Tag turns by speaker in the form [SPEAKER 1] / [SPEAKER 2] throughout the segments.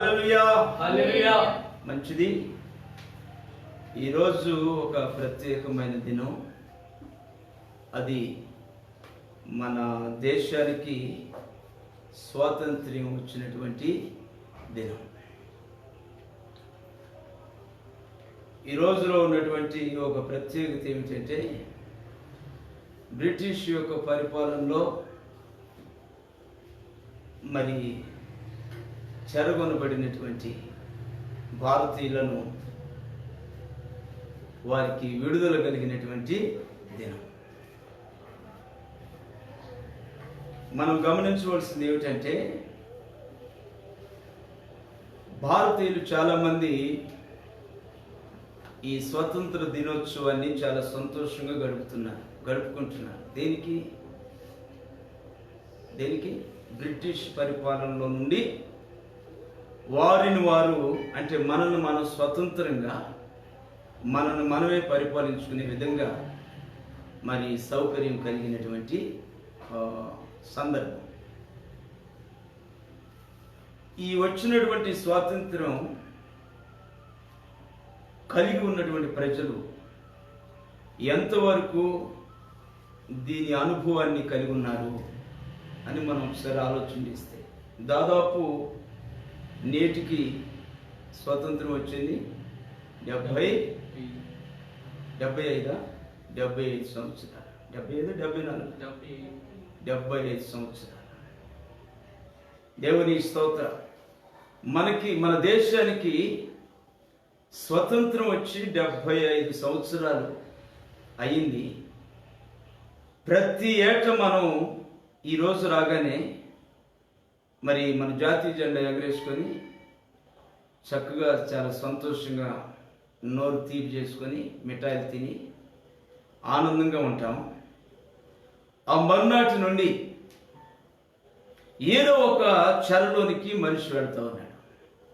[SPEAKER 1] హల్లెలూయా
[SPEAKER 2] హల్లెలూయా.
[SPEAKER 1] మంచిది. ఈరోజు ఒక ప్రత్యేకమైన దినం. అది మన దేశానికి స్వాతంత్ర్యం వచ్చినటువంటి దినం. ఈ రోజులో ఉన్నటువంటి ఒక ప్రత్యేకత ఏమిటంటే, బ్రిటిష్ యొక్క పరిపాలనలో మరి చెరగొనబడినటువంటి భారతీయులను వారికి విడుదల కలిగినటువంటి దినం. మనం గమనించవలసింది ఏమిటంటే, భారతీయులు చాలామంది ఈ స్వతంత్ర దినోత్సవాన్ని చాలా సంతోషంగా గడుపుకుంటున్నారు. దేనికి బ్రిటిష్ పరిపాలనలో నుండి వారిని వారు, అంటే మనల్ని మనం స్వతంత్రంగా మనల్ని మనమే పరిపాలించుకునే విధంగా మరి సౌకర్యం కలిగినటువంటి సందర్భం. ఈ వచ్చినటువంటి స్వాతంత్రం కలిగి ఉన్నటువంటి ప్రజలు ఎంతవరకు దీని అనుభవాన్ని కలిగి ఉన్నారు అని మనం ఒకసారి ఆలోచన చేస్తే, దాదాపు నేటికి స్వతంత్రం వచ్చింది 75 సంవత్సరాలు. 75 సంవత్సరాలు. దేవుని స్తోత్రం. మన దేశానికి స్వతంత్రం వచ్చి 75 సంవత్సరాలు అయింది. ప్రతి ఏటా మనం ఈరోజు రాగానే మరి మన జాతీయ జెండా ఎగరేసుకొని చక్కగా చాలా సంతోషంగా నోరు తీపి చేసుకొని మిఠాయిలు తిని ఆనందంగా ఉంటాము. ఆ మరునాటి నుండి ఏదో ఒక చెరలోనికి మనిషి వెళ్తా ఉన్నాడు.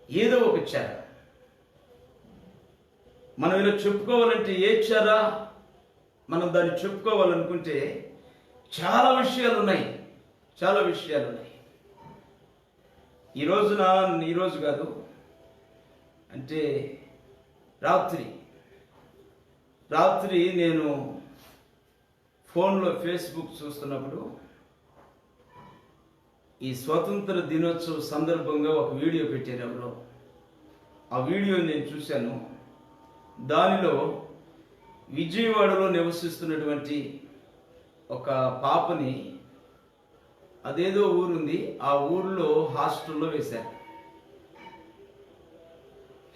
[SPEAKER 1] ఏదో ఒక చెర. మనం ఇలా చెప్పుకోవాలంటే ఏ చెర మనం దాన్ని చెప్పుకోవాలనుకుంటే చాలా విషయాలు ఉన్నాయి. ఈరోజు కాదు, అంటే రాత్రి నేను ఫోన్లో ఫేస్బుక్ చూస్తున్నప్పుడు ఈ స్వతంత్ర దినోత్సవ సందర్భంగా ఒక వీడియో పెట్టారు ఎవరో. ఆ వీడియో నేను చూశాను. దానిలో విజయవాడలో నివసిస్తున్నటువంటి ఒక పాపని, అదేదో ఊరుంది, ఆ ఊరిలో హాస్టల్లో వేశారు.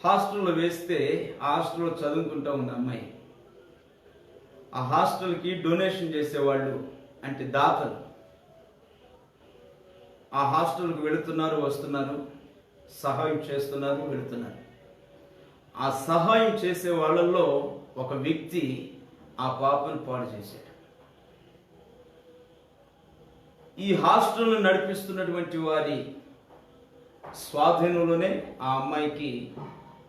[SPEAKER 1] హాస్టల్లో వేస్తే ఆ హాస్టల్లో చదువుకుంటూ ఉంది అమ్మాయి. ఆ హాస్టల్కి డొనేషన్ చేసేవాళ్ళు, అంటే దాతలు, ఆ హాస్టల్కి వెళుతున్నారు, వస్తున్నారు, సహాయం చేస్తున్నారు, వెళుతున్నారు. ఆ సహాయం చేసే వాళ్ళల్లో ఒక వ్యక్తి ఆ పాపను పాడు చేశాడు. ఈ హాస్టల్ను నడిపిస్తున్నటువంటి వారి స్వాధీనంలోనే ఆ అమ్మాయికి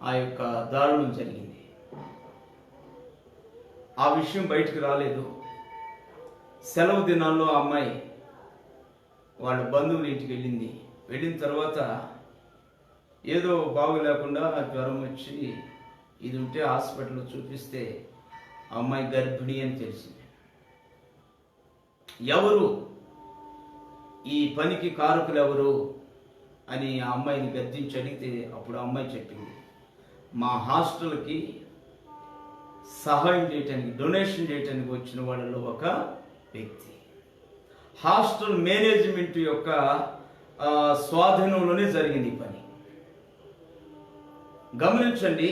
[SPEAKER 1] ఆ యొక్క దారుణం జరిగింది. ఆ విషయం బయటకు రాలేదు. సెలవు దినాల్లో ఆ అమ్మాయి వాళ్ళ బంధువుల ఇంటికి వెళ్ళిన తర్వాత ఏదో బాగులేకుండా జ్వరం వచ్చి ఇది ఉంటే హాస్పిటల్లో చూపిస్తే ఆ అమ్మాయి గర్భిణి అని తెలిసింది. ఎవరు ఈ పనికి కారకులు ఎవరు అని ఆ అమ్మాయిని గద్దించి అడిగితే అప్పుడు ఆ అమ్మాయి చెప్పింది, మా హాస్టల్కి సహాయం చేయటానికి, డొనేషన్ చేయటానికి వచ్చిన వాళ్ళలో ఒక వ్యక్తి. హాస్టల్ మేనేజ్మెంట్ యొక్క స్వాధీనంలోనే జరిగింది ఈ పని. గమనించండి,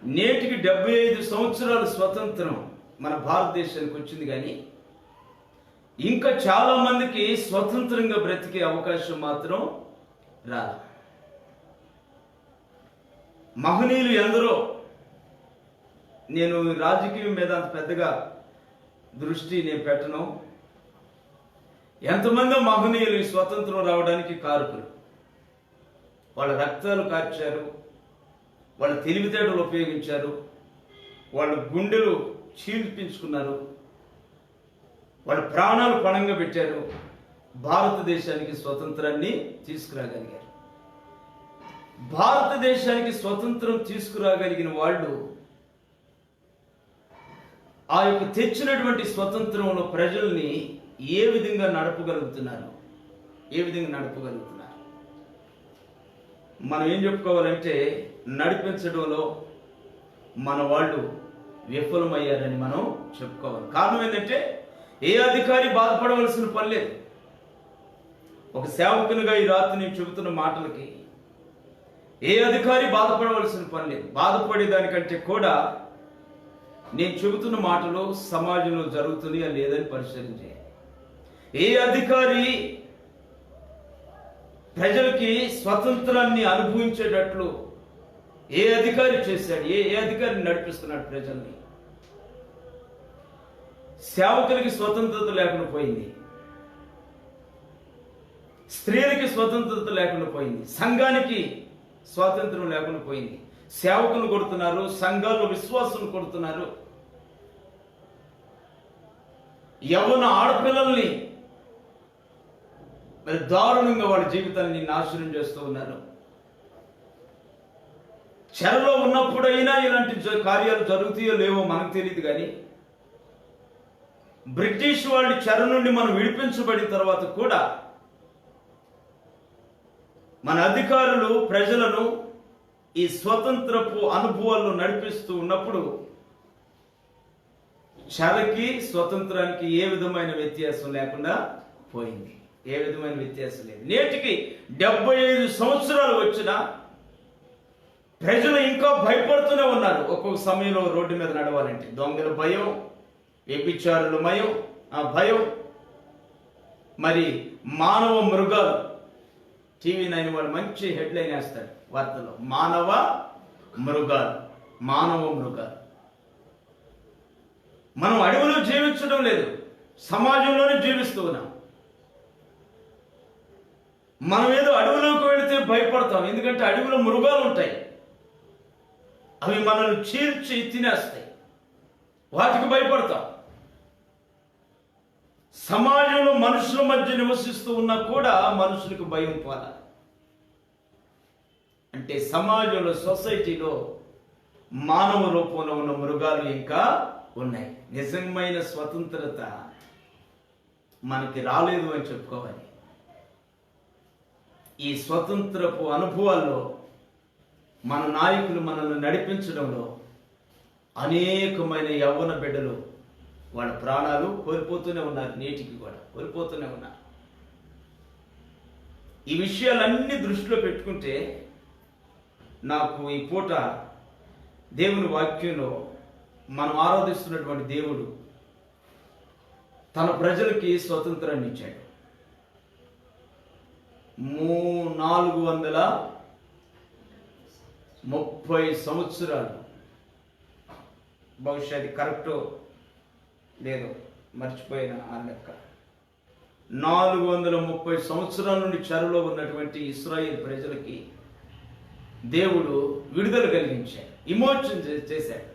[SPEAKER 1] నేటికి 75 సంవత్సరాలు స్వతంత్రం మన భారతదేశానికి వచ్చింది, కానీ ఇంకా చాలా మందికి స్వతంత్రంగా బ్రతికే అవకాశం మాత్రం రాదు. మహనీయులు ఎందరో, నేను రాజకీయం మీద అంత పెద్దగా దృష్టి నేను పెట్టను. ఎంతమంది మహనీయులు ఈ స్వతంత్రం రావడానికి కారకులు. వాళ్ళ రక్తాలు కార్చారు, వాళ్ళ తెలివితేటలు ఉపయోగించారు, వాళ్ళ గుండెలు చీల్పించుకున్నారు, వాళ్ళ ప్రాణాలు పణంగా పెట్టారు. భారతదేశానికి స్వతంత్రాన్ని తీసుకురాగలిగారు. భారతదేశానికి స్వతంత్రం తీసుకురాగలిగిన వాళ్ళు ఆ యొక్క తెచ్చినటువంటి స్వతంత్రంలో ప్రజల్ని ఏ విధంగా నడపగలుగుతున్నారు? మనం ఏం చెప్పుకోవాలంటే, నడిపించడంలో మన వాళ్ళు విఫలమయ్యారని మనం చెప్పుకోవాలి. కారణం ఏంటంటే, ఏ అధికారి బాధపడవలసిన పని లేదు. ఒక సేవకునిగా ఈ రాత్రి నేను చెబుతున్న మాటలకి ఏ అధికారి బాధపడవలసిన పని లేదు. బాధపడేదానికంటే కూడా నేను చెబుతున్న మాటలు సమాజంలో జరుగుతున్నాయా లేదని పరిశీలించాలి. ఏ అధికారి ప్రజలకి స్వతంత్రాన్ని అనుభవించేటట్లు ఏ అధికారి చేశాడు? ఏ అధికారి నడిపిస్తున్నాడు ప్రజల్ని? సేవకులకి స్వతంత్రత లేకుండా పోయింది, స్త్రీలకి స్వతంత్రత లేకుండా పోయింది, సంఘానికి స్వాతంత్రం లేకుండా పోయింది. సేవకులు కొడుతున్నారు, సంఘాల్లో విశ్వాసులు కొడుతున్నారు, యవ్వన ఆడపిల్లల్ని మరి దారుణంగా వాళ్ళ జీవితాన్ని నాశనం చేస్తూ ఉన్నారు. చెరలో ఉన్నప్పుడైనా ఇలాంటి కార్యాలు జరుగుతాయో లేవో మనకు తెలియదు, కానీ బ్రిటిష్ వాళ్ళ చెర నుండి మనం విడిపించబడిన తర్వాత కూడా మన అధికారులు ప్రజలను ఈ స్వతంత్రపు అనుభవాల్లో నడిపిస్తూ ఉన్నప్పుడు చెరకి స్వతంత్రానికి ఏ విధమైన వ్యత్యాసం లేకుండా పోయింది. ఏ విధమైన వ్యత్యాసం లేదు. నేటికి 75 సంవత్సరాలు వచ్చినా ప్రజలు ఇంకా భయపడుతూనే ఉన్నారు. ఒక్కొక్క సమయంలో రోడ్డు మీద నడవాలంటే దొంగల భయం, వ్యభిచారుల భయం, మరి మానవ మృగాలు. టీవీ 9 వాళ్ళు మంచి హెడ్లైన్ వేస్తాడు వార్తలో, మానవ మృగాలు. మనం అడవిలో జీవించడం లేదు, సమాజంలోనే జీవిస్తూ ఉన్నాం. మనం ఏదో అడవిలోకి వెళితే భయపడతాం, ఎందుకంటే అడవిలో మృగాలు ఉంటాయి, అవి మనల్ని చీల్చి తినేస్తాయి, వాటికి భయపడతాం. సమాజంలో మనుషుల మధ్య నివసిస్తూ ఉన్నా కూడా మనుషులకు భయం పోదా? అంటే సమాజంలో, సొసైటీలో మానవ రూపంలో ఉన్న మృగాలు ఇంకా ఉన్నాయి. నిజమైన స్వతంత్రత మనకి రాలేదు అని చెప్పుకోవాలి. ఈ స్వతంత్రపు అనుభవాల్లో మన నాయకులు మనల్ని నడిపించడంలో అనేకమైన యవ్వన బిడ్డలు వాళ్ళ ప్రాణాలు కోల్పోతూనే ఉన్నారు, నేటికి కూడా కోల్పోతూనే ఉన్నారు. ఈ విషయాలన్నీ దృష్టిలో పెట్టుకుంటే నాకు ఈ పూట దేవుని వాక్యంలో మనం ఆరాధిస్తున్నటువంటి దేవుడు తన ప్రజలకి స్వతంత్రాన్ని ఇచ్చాడు. 430 సంవత్సరాలు, బహుశా అది కరెక్టో లేదో మర్చిపోయిన ఆ లెక్క, 430 సంవత్సరాల నుండి చెరలో ఉన్నటువంటి ఇశ్రాయేల్ ప్రజలకి దేవుడు విడుదల కలిగించాడు, విమోచన చేశాడు.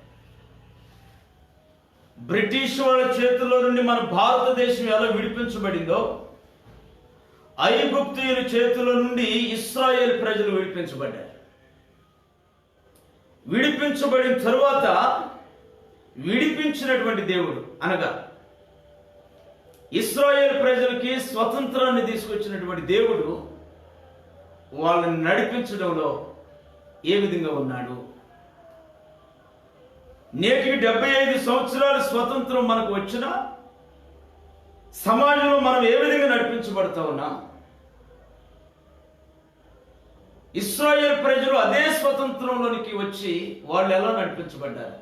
[SPEAKER 1] బ్రిటిష్ వాళ్ళ చేతుల్లో నుండి మన భారతదేశం ఎలా విడిపించబడిందో, ఐగుప్తీయుల చేతుల నుండి ఇశ్రాయేల్ ప్రజలు విడిపించబడ్డారు. విడిపించబడిన తరువాత విడిపించినటువంటి దేవుడు, అనగా ఇశ్రాయేల్ ప్రజలకి స్వతంత్రాన్ని తీసుకొచ్చినటువంటి దేవుడు వాళ్ళని నడిపించడంలో ఏ విధంగా ఉన్నాడు? నేటికి 75 సంవత్సరాల స్వతంత్రం మనకు వచ్చినా సమాజంలో మనం ఏ విధంగా నడిపించబడతా ఉన్నాం? ఇశ్రాయేల్ ప్రజలు అదే స్వతంత్రంలోనికి వచ్చి వాళ్ళు ఎలా నడిపించబడ్డారు?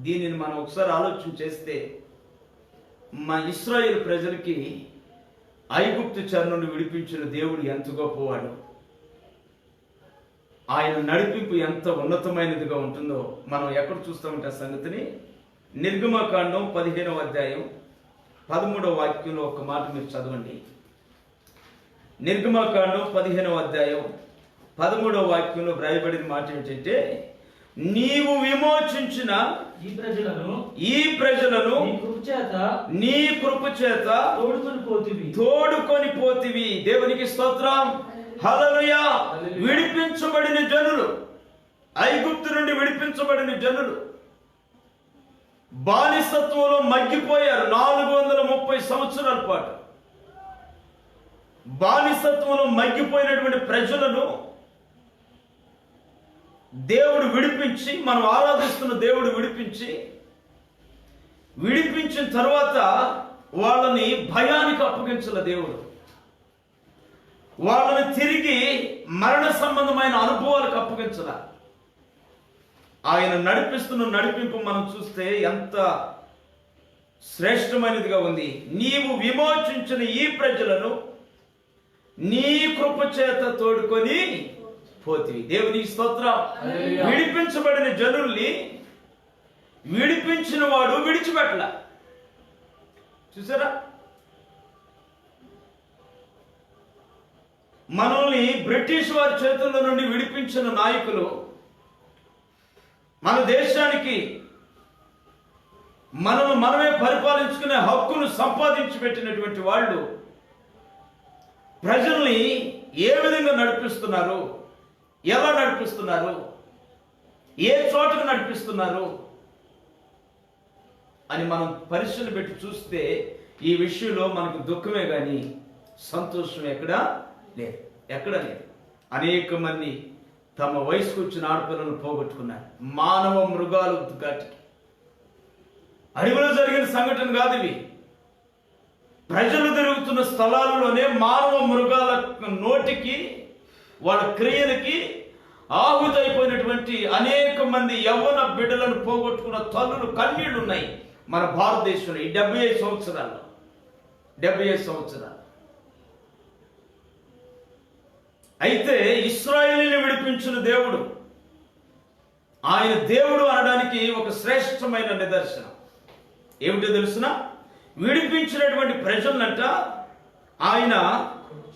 [SPEAKER 1] దీనిని మనం ఒకసారి ఆలోచన చేస్తే, మా ఇశ్రాయేల్ ప్రజలకి ఐగుప్తు చెర నుండి విడిపించిన దేవుడు ఎంత గొప్పవాడు, ఆయన నడిపింపు ఎంత ఉన్నతమైనదిగా ఉంటుందో మనం ఎక్కడ చూస్తామంటే ఆ సంగతిని నిర్గమకాండం 15వ అధ్యాయం 13వ వాక్యంలో ఒక మాట మీరు చదవండి. నిర్గమకాండం 15వ అధ్యాయం 13వ వాక్యంలో వ్రాయబడిన మాట ఏంటంటే, నీవు విమోచించిన ఈ ప్రజలను నీ కృప చేత తోడుకొని పోతివి. దేవునికి స్తోత్రం, హల్లెలూయా. విడిపించబడిన జనులు, ఐగుప్తు నుండి విడిపించబడిన జనులు బానిసత్వంలో మగ్గిపోయారు. 430 సంవత్సరాల పాటు బానిసత్వంలో మగ్గిపోయినటువంటి ప్రజలను దేవుడు విడిపించి, మనం ఆరాధిస్తున్న దేవుడు విడిపించిన తర్వాత వాళ్ళని భయానికి అప్పగించాల దేవుడు. వాళ్ళని తిరిగి మరణ సంబంధమైన అనుభవాలకు అప్పగించాల. ఆయన నడిపిస్తున్న నడిపింపు మనం చూస్తే ఎంత శ్రేష్టమైనదిగా ఉంది. నీవు విమోచించిన ఈ ప్రజలను నీ కృప చేత తోడుకొని పోతివి. దేవునికి స్తోత్రం. విడిపించబడిన జనుల్ని విడిపించిన వాడు విడిచిపెట్టల. చూసారా, మనల్ని బ్రిటిష్ వారి చేతుల్లో నుండి విడిపించిన నాయకులు, మన దేశానికి మనమే పరిపాలించుకునే హక్కును సంపాదించి పెట్టినటువంటి వాళ్ళు ప్రజల్ని ఏ విధంగా నడిపిస్తున్నారు, ఎలా నడిపిస్తున్నారు, ఏ చోటకు నడిపిస్తున్నారు అని మనం పరిశీలన పెట్టి చూస్తే ఈ విషయంలో మనకు దుఃఖమే కానీ సంతోషం ఎక్కడా లేదు. అనేక మంది తమ వయసుకు వచ్చిన ఆడపిల్లలను పోగొట్టుకున్నారు. మానవ మృగాలు ఘాటికి. అడవిలో జరిగిన సంఘటన కాదు ఇవి. ప్రజలు తిరుగుతున్న స్థలాలలోనే మానవ మృగాల నోటికి, వాళ్ళ క్రియలకి ఆహుతైపోయినటువంటి అనేక మంది యవ్వన బిడ్డలను పోగొట్టుకున్న తల్లులు కన్నీళ్లు ఉన్నాయి మన భారతదేశంలో ఈ 75 సంవత్సరాల్లో. 75 సంవత్సరాలు. అయితే ఇశ్రాయేలుని విడిపించిన దేవుడు, ఆయన దేవుడు అనడానికి ఒక శ్రేష్టమైన నిదర్శనం ఏమిటో తెలుసునా? విడిపించినటువంటి ప్రజలనంట ఆయన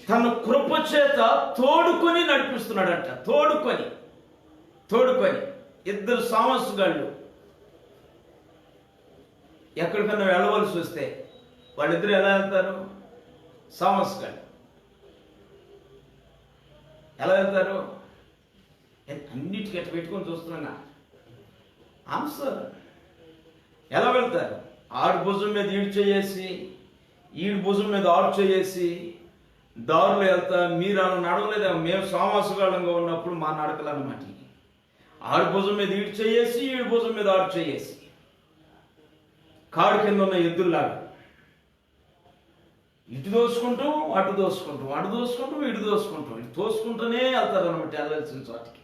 [SPEAKER 1] తన కృప చేత తోడుకొని నడిపిస్తున్నాడంట. తోడుకొని 2 సామసుగాళ్ళు ఎక్కడికన్నా వెళ్ళవలసి వస్తే వాళ్ళిద్దరు ఎలా వెళ్తారు? సామసుగాళ్ళు ఎలా వెళ్తారు? అన్నిటికీ అట్లా పెట్టుకొని చూస్తున్నా ఆన్సర్. ఎలా వెళ్తారు? ఆడు భుజం మీద ఈడు చేసి, ఈడు భుజం మీద ఆడు చేసి దారులు వెళ్తా. మీరు అలా నడవలేదా? మేము సామాసుగాళ్ళంగా ఉన్నప్పుడు మా నడకలు అన్నమాట. ఆడు భుజం మీద ఈడు చేసి, ఈడు భుజం మీద ఆడు చేసి, కాడు కింద ఉన్న ఎద్దుల్లాగా ఇటు దోసుకుంటూ అటు దోసుకుంటూ, అటు దోసుకుంటూ ఇటు దోసుకుంటూ, ఇటు తోసుకుంటూనే వెళ్తారు అనమాట వెళ్ళాల్సిన చోటికి.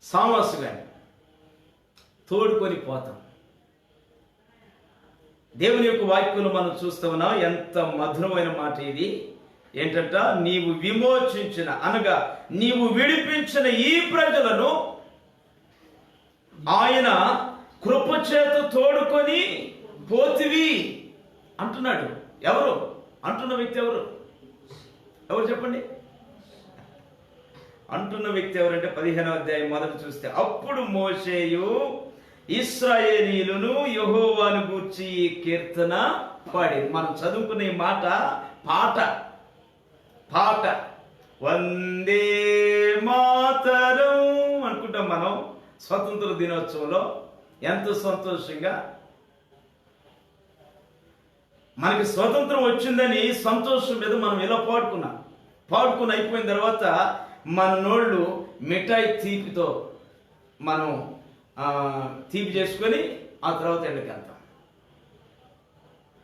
[SPEAKER 1] సామాసుగాని తోడుకొని పోతాం. దేవుని యొక్క వాక్యంలో మనం చూస్తూ ఉన్నాం. ఎంత మధురమైన మాట ఇది. ఏంటంట? నీవు విమోచించిన, అనగా నీవు విడిపించిన ఈ ప్రజలను ఆయన కృపచేత తోడుకొని పోతివి అంటున్నాడు. ఎవరు అంటున్న వ్యక్తి? ఎవరు చెప్పండి? అంటున్న వ్యక్తి ఎవరంటే 15వ అధ్యాయం మొదలు చూస్తే, అప్పుడు మోషేయు ఇశ్రాయేలీయులను యెహోవాను గూర్చి కీర్తన పాడి. మనం చదువుకునే మాట పాట వందే మాతరం అనుకుంటాం మనం స్వతంత్ర దినోత్సవంలో. ఎంత సంతోషంగా మనకి స్వతంత్రం వచ్చిందని సంతోషం మీద మనం ఇలా పాడుకుని అయిపోయిన తర్వాత మన నోళ్ళు మిఠాయి తీపితో మనం తీపి చేసుకొని ఆ తర్వాత ఎండకి వెళ్తాం.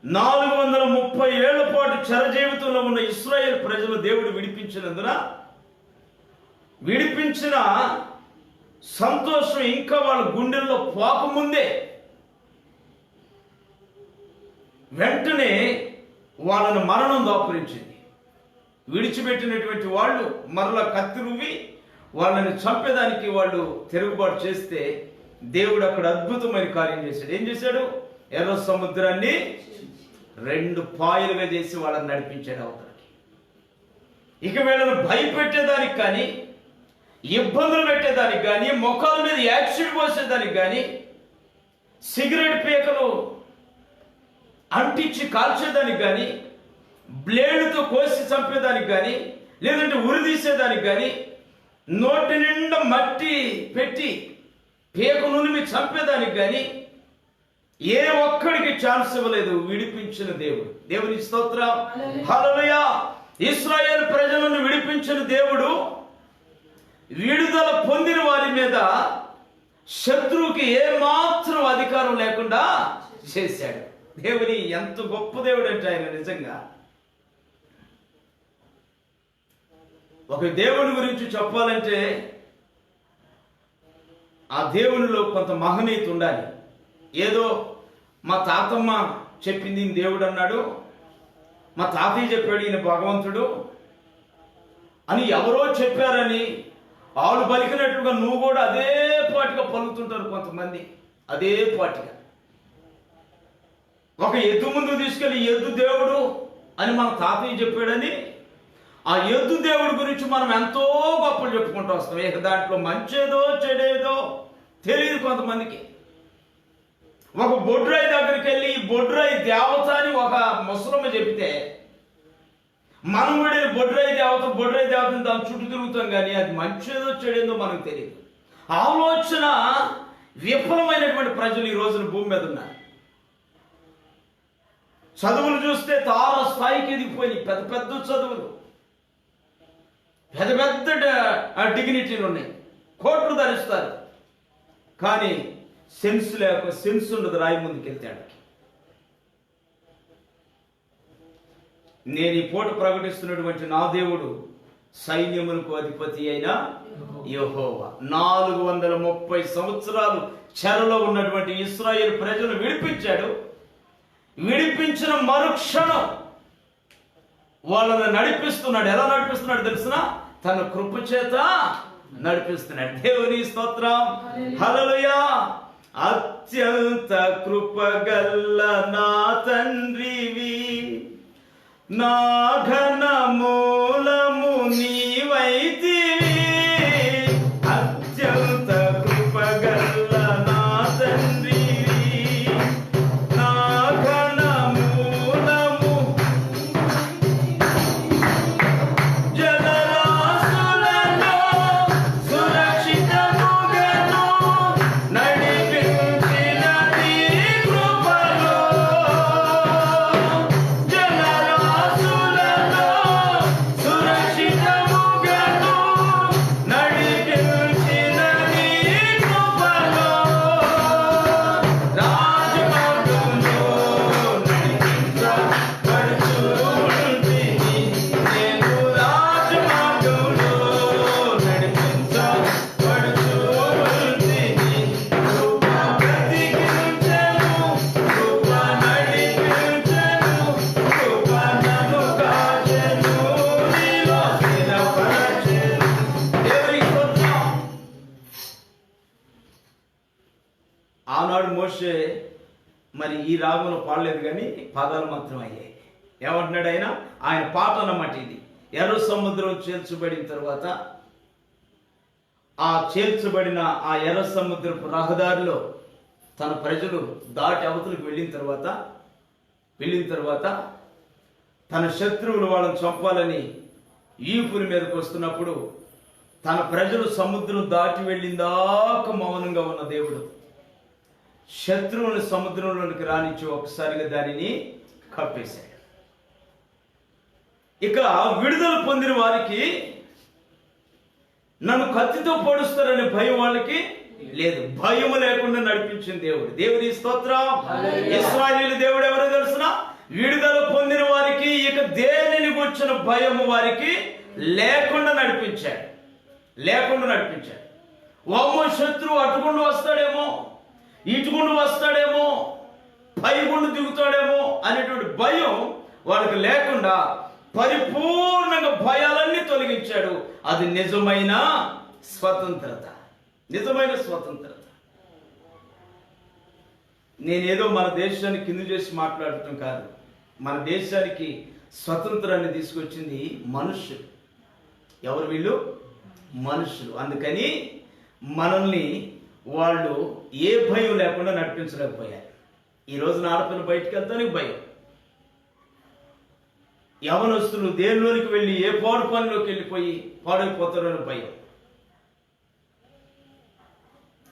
[SPEAKER 1] 430 ఏళ్ల పాటు చెర జీవితంలో ఉన్న ఇశ్రాయేల్ ప్రజలు దేవుడు విడిపించినందున విడిపించిన సంతోషం ఇంకా వాళ్ళ గుండెల్లో పోకముందే వెంటనే వాళ్ళను మరణం దాపురించింది. విడిచిపెట్టినటువంటి వాళ్ళు మరలా కత్తి రువ్వి వాళ్ళని చంపేదానికి వాళ్ళు తిరుగుబాటు చేస్తే దేవుడు అక్కడ అద్భుతమైన కార్యం చేశాడు. ఏం చేశాడు? ఎర్ర సముద్రాన్ని 2 పాయలుగా చేసి వాళ్ళని నడిపించాడు అవతలకి. ఇక వీళ్ళని భయపెట్టేదానికి కానీ, ఇబ్బందులు పెట్టేదానికి కానీ, ముఖాల మీద యాసిడ్ పోసేదానికి కానీ, సిగరెట్ పీకలు అంటించి కాల్చేదానికి కానీ, బ్లేడ్తో కోసి చంపేదానికి కానీ, లేదంటే ఉరిదీసేదానికి కానీ, నోటి నిండా మట్టి పెట్టి పేకు నునిమి చంపేదానికి కానీ ఏ ఒక్కడికి ఛాన్స్ ఇవ్వలేదు. విడిపించిన దేవుడు. దేవుని స్తోత్రం. హల్లెలూయా. ఇశ్రాయేలు ప్రజలను విడిపించిన దేవుడు విడుదల పొందిన వారి మీద శత్రువుకి ఏమాత్రం అధికారం లేకుండా చేశాడు. దేవుని ఎంత గొప్ప దేవుడు అంటే ఆయన నిజంగా. ఒక దేవుని గురించి చెప్పాలంటే ఆ దేవునిలో కొంత మహనీయత ఉండాలి. ఏదో మా తాతమ్మ చెప్పింది దేవుడు అన్నాడు, మా తాతయ్య చెప్పాడు ఈయన భగవంతుడు అని ఎవరో చెప్పారని వాళ్ళు పలికినట్లుగా నువ్వు కూడా అదే పాటిగా పలుకుతుంటారు కొంతమంది. అదే పాటిగా ఒక ఎద్దు ముందు తీసుకెళ్ళి ఎద్దు దేవుడు అని మన తాతయ్య చెప్పాడని ఆ ఎద్దు దేవుడి గురించి మనం ఎంతో గొప్పలు చెప్పుకుంటూ వస్తాం. ఇక దాంట్లో మంచేదో చెడేదో తెలియదు కొంతమందికి. ఒక బొడ్రాయి దగ్గరికి వెళ్ళి బొడ్రాయి దేవత అని ఒక ముసలమ్మ చెబితే మనం కూడా బొడ్రాయి దేవతని దాని చుట్టూ తిరుగుతాం, కానీ అది మంచేదో చెడేదో మనకు తెలియదు. ఆలోచన విఫలమైనటువంటి ప్రజలు ఈ రోజున భూమి మీద ఉన్నారు. చదువులు చూస్తే తార స్థాయికి ఎదిగిపోయినాయి. పెద్ద పెద్ద చదువులు, పెద్ద పెద్ద డిగ్నిటీలు ఉన్నాయి, కోట్లు ధరిస్తారు. కానీ సెన్స్ ఉండదు రాయి ముందుకు వెళ్తాడు. నేను ఈ పూట ప్రకటిస్తున్నటువంటి నా దేవుడు సైన్యములకు అధిపతి అయిన యెహోవా. 430 సంవత్సరాలు చెరలో ఉన్నటువంటి ఇశ్రాయేలు ప్రజలు విడిపించాడు. విడిపించిన మరుక్షణం వాళ్ళను నడిపిస్తున్నాడు. ఎలా నడిపిస్తున్నాడు తెలుసునా? తన కృప చేత నడిపిస్తున్నాడు. దేవుని స్తోత్రం. హల్లెలూయా. అత్యంత కృపగల్ల నా తండ్రివి, నా ఘన మూలము నీవైతివి. అత్యంత కృపగల్ల నా తండ్రివి, నా ఘన మూలము. జలరాశులలో సురక్షితముగాను నడిపించిన నీ కృపలో. జలరాశులలో సురక్షితముగాను నడిపించిన నీ కృపలో. రాజమార్గంలో నడిపించబడుచుంటిని, నేను రాజమార్గంలో నడిపించబడుచుంటిని. కృప బ్రతికించెను, కృప నడిపించెను, కృప నన్ను కాచెను, నీలో స్థిరపరచెను. దేవునికి స్తోత్రం. ఆనాడు మోషే మరి ఈ రాగంలో పాడలేదు, కానీ పాదాలు మాత్రం అయ్యాయి. ఏమంటున్నాడు ఆయన పాట అన్నమాట ఇది. ఎర్ర సముద్రం చేర్చబడిన తర్వాత ఆ చేర్చబడిన ఆ ఎర్ర సముద్రపు రహదారిలో తన ప్రజలు దాటి అవతలకు వెళ్ళిన తర్వాత తన శత్రువులు వాళ్ళని చంపాలని ఈపుల మీదకి వస్తున్నప్పుడు తన ప్రజలు సముద్రం దాటి వెళ్ళిందాక మౌనంగా ఉన్న దేవుడు శత్రువుని సముద్రంలోనికి రానిచ్చి ఒకసారిగా దానిని కప్పేశాడు. ఇక విడుదల పొందిన వారికి నన్ను కత్తితో పొడుస్తారనే భయం వాళ్ళకి లేదు. భయం లేకుండా నడిపించిన దేవుడు. దేవుని స్తోత్రం. ఇశ్రాయేలు దేవుడు ఎవరో తెలుసునా? విడుదల పొందిన వారికి ఇక దేనిని గుర్చిన భయము వారికి లేకుండా నడిపించాడు. వామ్మో శత్రువు అటుగుండు వస్తాడేమో, ఇటుగుండు వస్తాడేమో, పైగుండు దిగుతాడేమో అనేటువంటి భయం వాళ్ళకి లేకుండా పరిపూర్ణంగా భయాలన్నీ తొలగించాడు. అది నిజమైన స్వతంత్రత. నేనేదో మన దేశాన్ని కింద చేసి మాట్లాడటం కాదు. మన దేశానికి స్వతంత్రాన్ని తీసుకొచ్చింది మనుష్యులు. ఎవరు వీళ్ళు? మనుషులు. అందుకని మనల్ని వాళ్ళు ఏ భయం లేకుండా నడిపించలేకపోయారు. ఈ రోజున ఆడపిల్ల బయటికి వెళ్తానికి భయం, యవనస్తులు దేనిలోనికి వెళ్ళి ఏ పాడు పనిలోకి వెళ్ళిపోయి పాడైపోతారని భయం.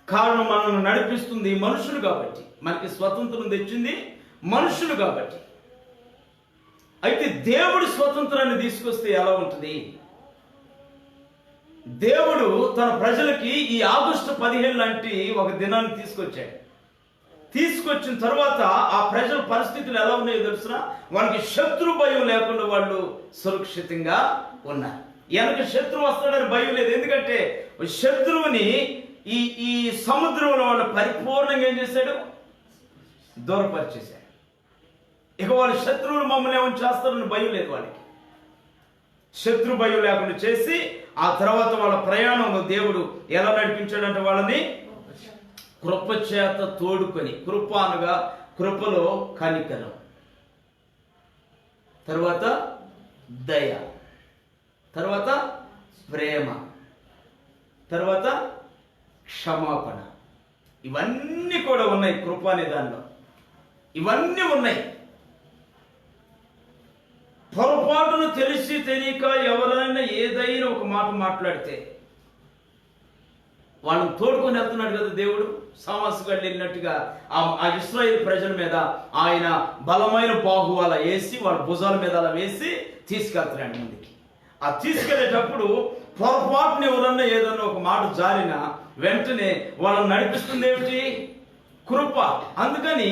[SPEAKER 1] కారణం మనల్ని నడిపిస్తుంది మనుషులు కాబట్టి, మనకి స్వతంత్రం తెచ్చింది మనుషులు కాబట్టి. అయితే దేవుడు స్వతంత్రాన్ని తీసుకొస్తే ఎలా ఉంటుంది? దేవుడు తన ప్రజలకి ఈ ఆగస్టు 15 లాంటి ఒక దినాన్ని తీసుకొచ్చాడు. తీసుకొచ్చిన తర్వాత ఆ ప్రజల పరిస్థితులు ఎలా ఉన్నాయో తెలుసునా? వాళ్ళకి శత్రు భయం లేకుండా వాళ్ళు సురక్షితంగా ఉన్నారు. వెనక శత్రువు వస్తాడని భయం లేదు. ఎందుకంటే శత్రువుని ఈ సముద్రంలో వాళ్ళు పరిపూర్ణంగా ఏం చేశాడు? దూరపరిచేశాడు. ఇక వాళ్ళ శత్రువులు మమ్మల్ని ఏమైనా చేస్తారని భయం లేదు వాళ్ళకి. శత్రు భయం లేకుండా చేసి ఆ తర్వాత వాళ్ళ ప్రయాణంలో దేవుడు ఎలా నడిపించాడంటే వాళ్ళని కృప చేత తోడుకొని, కృప అనగా కృపలో కనికరం, తర్వాత దయ, తర్వాత ప్రేమ, తర్వాత క్షమాపణ. ఇవన్నీ కూడా ఉన్నాయి కృప అనే దానిలో. ఇవన్నీ ఉన్నాయి. పొరపాటును తెలిసి తెలియక ఎవరైనా ఏదైనా ఒక మాట మాట్లాడితే వాళ్ళని తోడుకొని వెళ్తున్నాడు కదా దేవుడు. సామాసుగాడు వెళ్ళినట్టుగా ఆ ఇశ్రాయేలు ప్రజల మీద ఆయన బలమైన బాహు అలా వేసి వాళ్ళ భుజాల మీద అలా వేసి తీసుకెళ్తున్నాడు ముందుకి. ఆ తీసుకెళ్లేటప్పుడు పొరపాటుని ఎవరన్నా ఏదన్నా ఒక మాట జారినా వెంటనే వాళ్ళని నడిపిస్తుంది ఏమిటి? కృప. అందుకని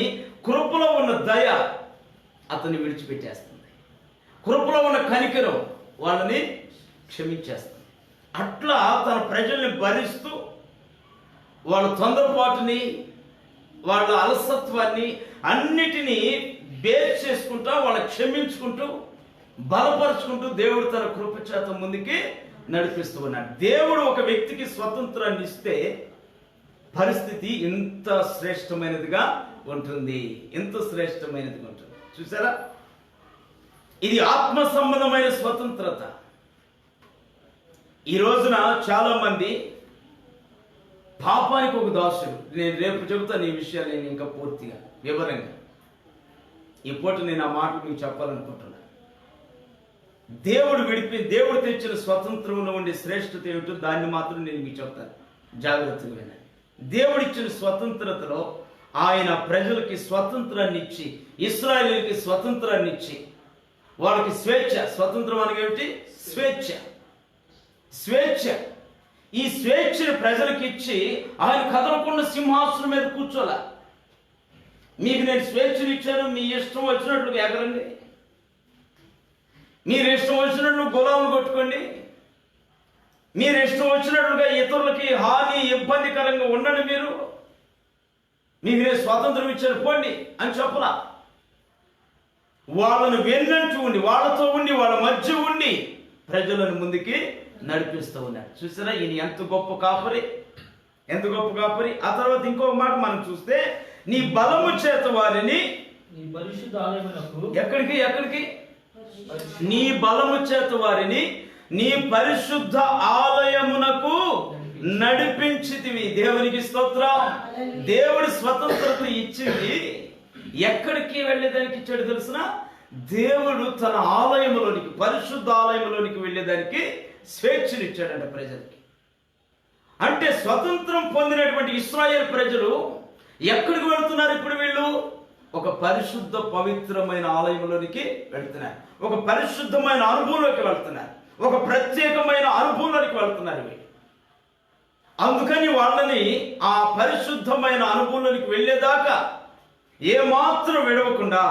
[SPEAKER 1] కృపలో ఉన్న దయ అతన్ని విడిచిపెట్టేస్తుంది. కృపలో ఉన్న కనికరం వాళ్ళని క్షమించేస్తుంది. అట్లా తన ప్రజల్ని భరిస్తూ వాళ్ళ తొందరపాటుని, వాళ్ళ అలసత్వాన్ని అన్నిటినీ బేర్ చేసుకుంటూ వాళ్ళని క్షమించుకుంటూ బలపరుచుకుంటూ దేవుడు తన కృప చేత ముందుకి నడిపిస్తూ ఉన్నాడు. దేవుడు ఒక వ్యక్తికి స్వతంత్రాన్ని ఇస్తే పరిస్థితి ఇంత శ్రేష్టమైనదిగా ఉంటుంది, ఎంత శ్రేష్టమైనదిగా ఉంటుంది. చూసారా? ఇది ఆత్మ సంబంధమైన స్వతంత్రత. ఈ రోజున చాలా మంది పాపానికి ఒక దాసుడు. నేను రేపు చెబుతాను ఈ విషయాలు, నేను ఇంకా పూర్తిగా వివరంగా. ఈ పూట నేను ఆ మాటలు మీకు చెప్పాలనుకుంటున్నాను. దేవుడు తెచ్చిన స్వతంత్రంలో ఉండే శ్రేష్టత ఏమిటో దాన్ని మాత్రం నేను మీకు చెప్తాను, జాగ్రత్తగా వినండి. దేవుడిచ్చిన స్వతంత్రతలో ఆయన ప్రజలకి స్వతంత్రాన్ని ఇచ్చి, ఇశ్రాయేలుకి స్వతంత్రాన్ని ఇచ్చి వాళ్ళకి స్వేచ్ఛ. స్వతంత్రం అనేది ఏమిటి? స్వేచ్ఛ. స్వేచ్ఛ. ఈ స్వేచ్ఛను ప్రజలకు ఇచ్చి ఆయన కదలకుండా సింహాసనం మీద కూర్చోలే. మీకు నేను స్వేచ్ఛను ఇచ్చాను, మీ ఇష్టం వచ్చినట్లుగా ఎగరండి, మీరు ఇష్టం వచ్చినట్లు గులాములు కొట్టుకోండి, మీరు ఇష్టం వచ్చినట్లుగా ఇతరులకి హాని ఇబ్బందికరంగా ఉండండి, మీకు నేను స్వాతంత్రం ఇచ్చాను పోండి అని చెప్పలా. వాళ్ళను వెన్నంటూ ఉండి, వాళ్ళతో ఉండి, వాళ్ళ మధ్య ఉండి ప్రజలను ముందుకి నడిపిస్తూ ఉన్నాడు. చూసారా? ఈయన ఎంత గొప్ప కాపరి, ఎంత గొప్ప కాపరి. ఆ తర్వాత ఇంకొక మాట మనం చూస్తే, నీ బలము చేత వారిని ఎక్కడికి నీ బలము చేత వారిని నీ పరిశుద్ధ ఆలయమునకు నడిపించితివి. దేవునికి స్తోత్రం. దేవుడి స్వతంత్రత ఇచ్చింది ఎక్కడికి వెళ్ళేదానికి ఇచ్చాడు తెలుసునా? దేవుడు తన ఆలయంలోనికి, పరిశుద్ధ ఆలయంలోనికి వెళ్ళేదానికి స్వేచ్ఛనిచ్చాడంట ప్రజలకి. అంటే స్వతంత్రం పొందినటువంటి ఇశ్రాయేలు ప్రజలు ఎక్కడికి వెళ్తున్నారు ఇప్పుడు? వీళ్ళు ఒక పరిశుద్ధ పవిత్రమైన ఆలయంలోనికి వెళ్తున్నారు, ఒక పరిశుద్ధమైన అనుభవంలోకి వెళ్తున్నారు, ఒక ప్రత్యేకమైన అనుభవంలోకి వెళ్తున్నారు వీళ్ళు. అందుకని వాళ్ళని ఆ పరిశుద్ధమైన అనుభవంలోనికి వెళ్ళేదాకా ఏమాత్రం విడవకుండా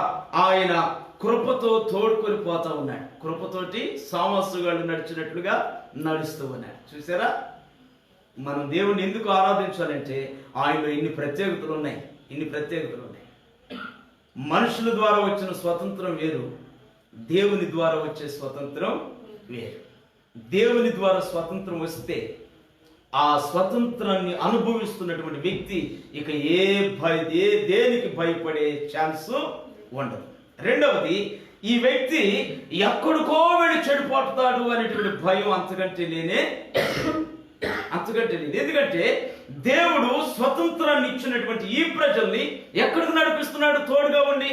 [SPEAKER 1] ఆయన కృపతో తోడుకొని పోతా ఉన్నాడు. కృపతోటి సామస్సుగాళ్ళు నడిచినట్లుగా నడుస్తూ ఉన్నాడు. చూసారా? మనం దేవుని ఎందుకు ఆరాధించాలంటే ఆయనలో ఇన్ని ప్రత్యేకతలు ఉన్నాయి, ఇన్ని ప్రత్యేకతలు ఉన్నాయి. మనుషుల ద్వారా వచ్చిన స్వతంత్రం వేరు, దేవుని ద్వారా వచ్చే స్వతంత్రం వేరు. దేవుని ద్వారా స్వతంత్రం వస్తే ఆ స్వతంత్రాన్ని అనుభవిస్తున్నటువంటి వ్యక్తి ఇక దేనికి భయపడే ఛాన్స్ ఉండదు. రెండవది, ఈ వ్యక్తి ఎక్కడికో వెళ్ళి చెడిపోతాడు అనేటువంటి భయం అంతకంటే లేదు. ఎందుకంటే దేవుడు స్వతంత్రాన్ని ఇచ్చినటువంటి ఈ ప్రజల్ని ఎక్కడికి నడిపిస్తున్నాడు? తోడుగా ఉండి,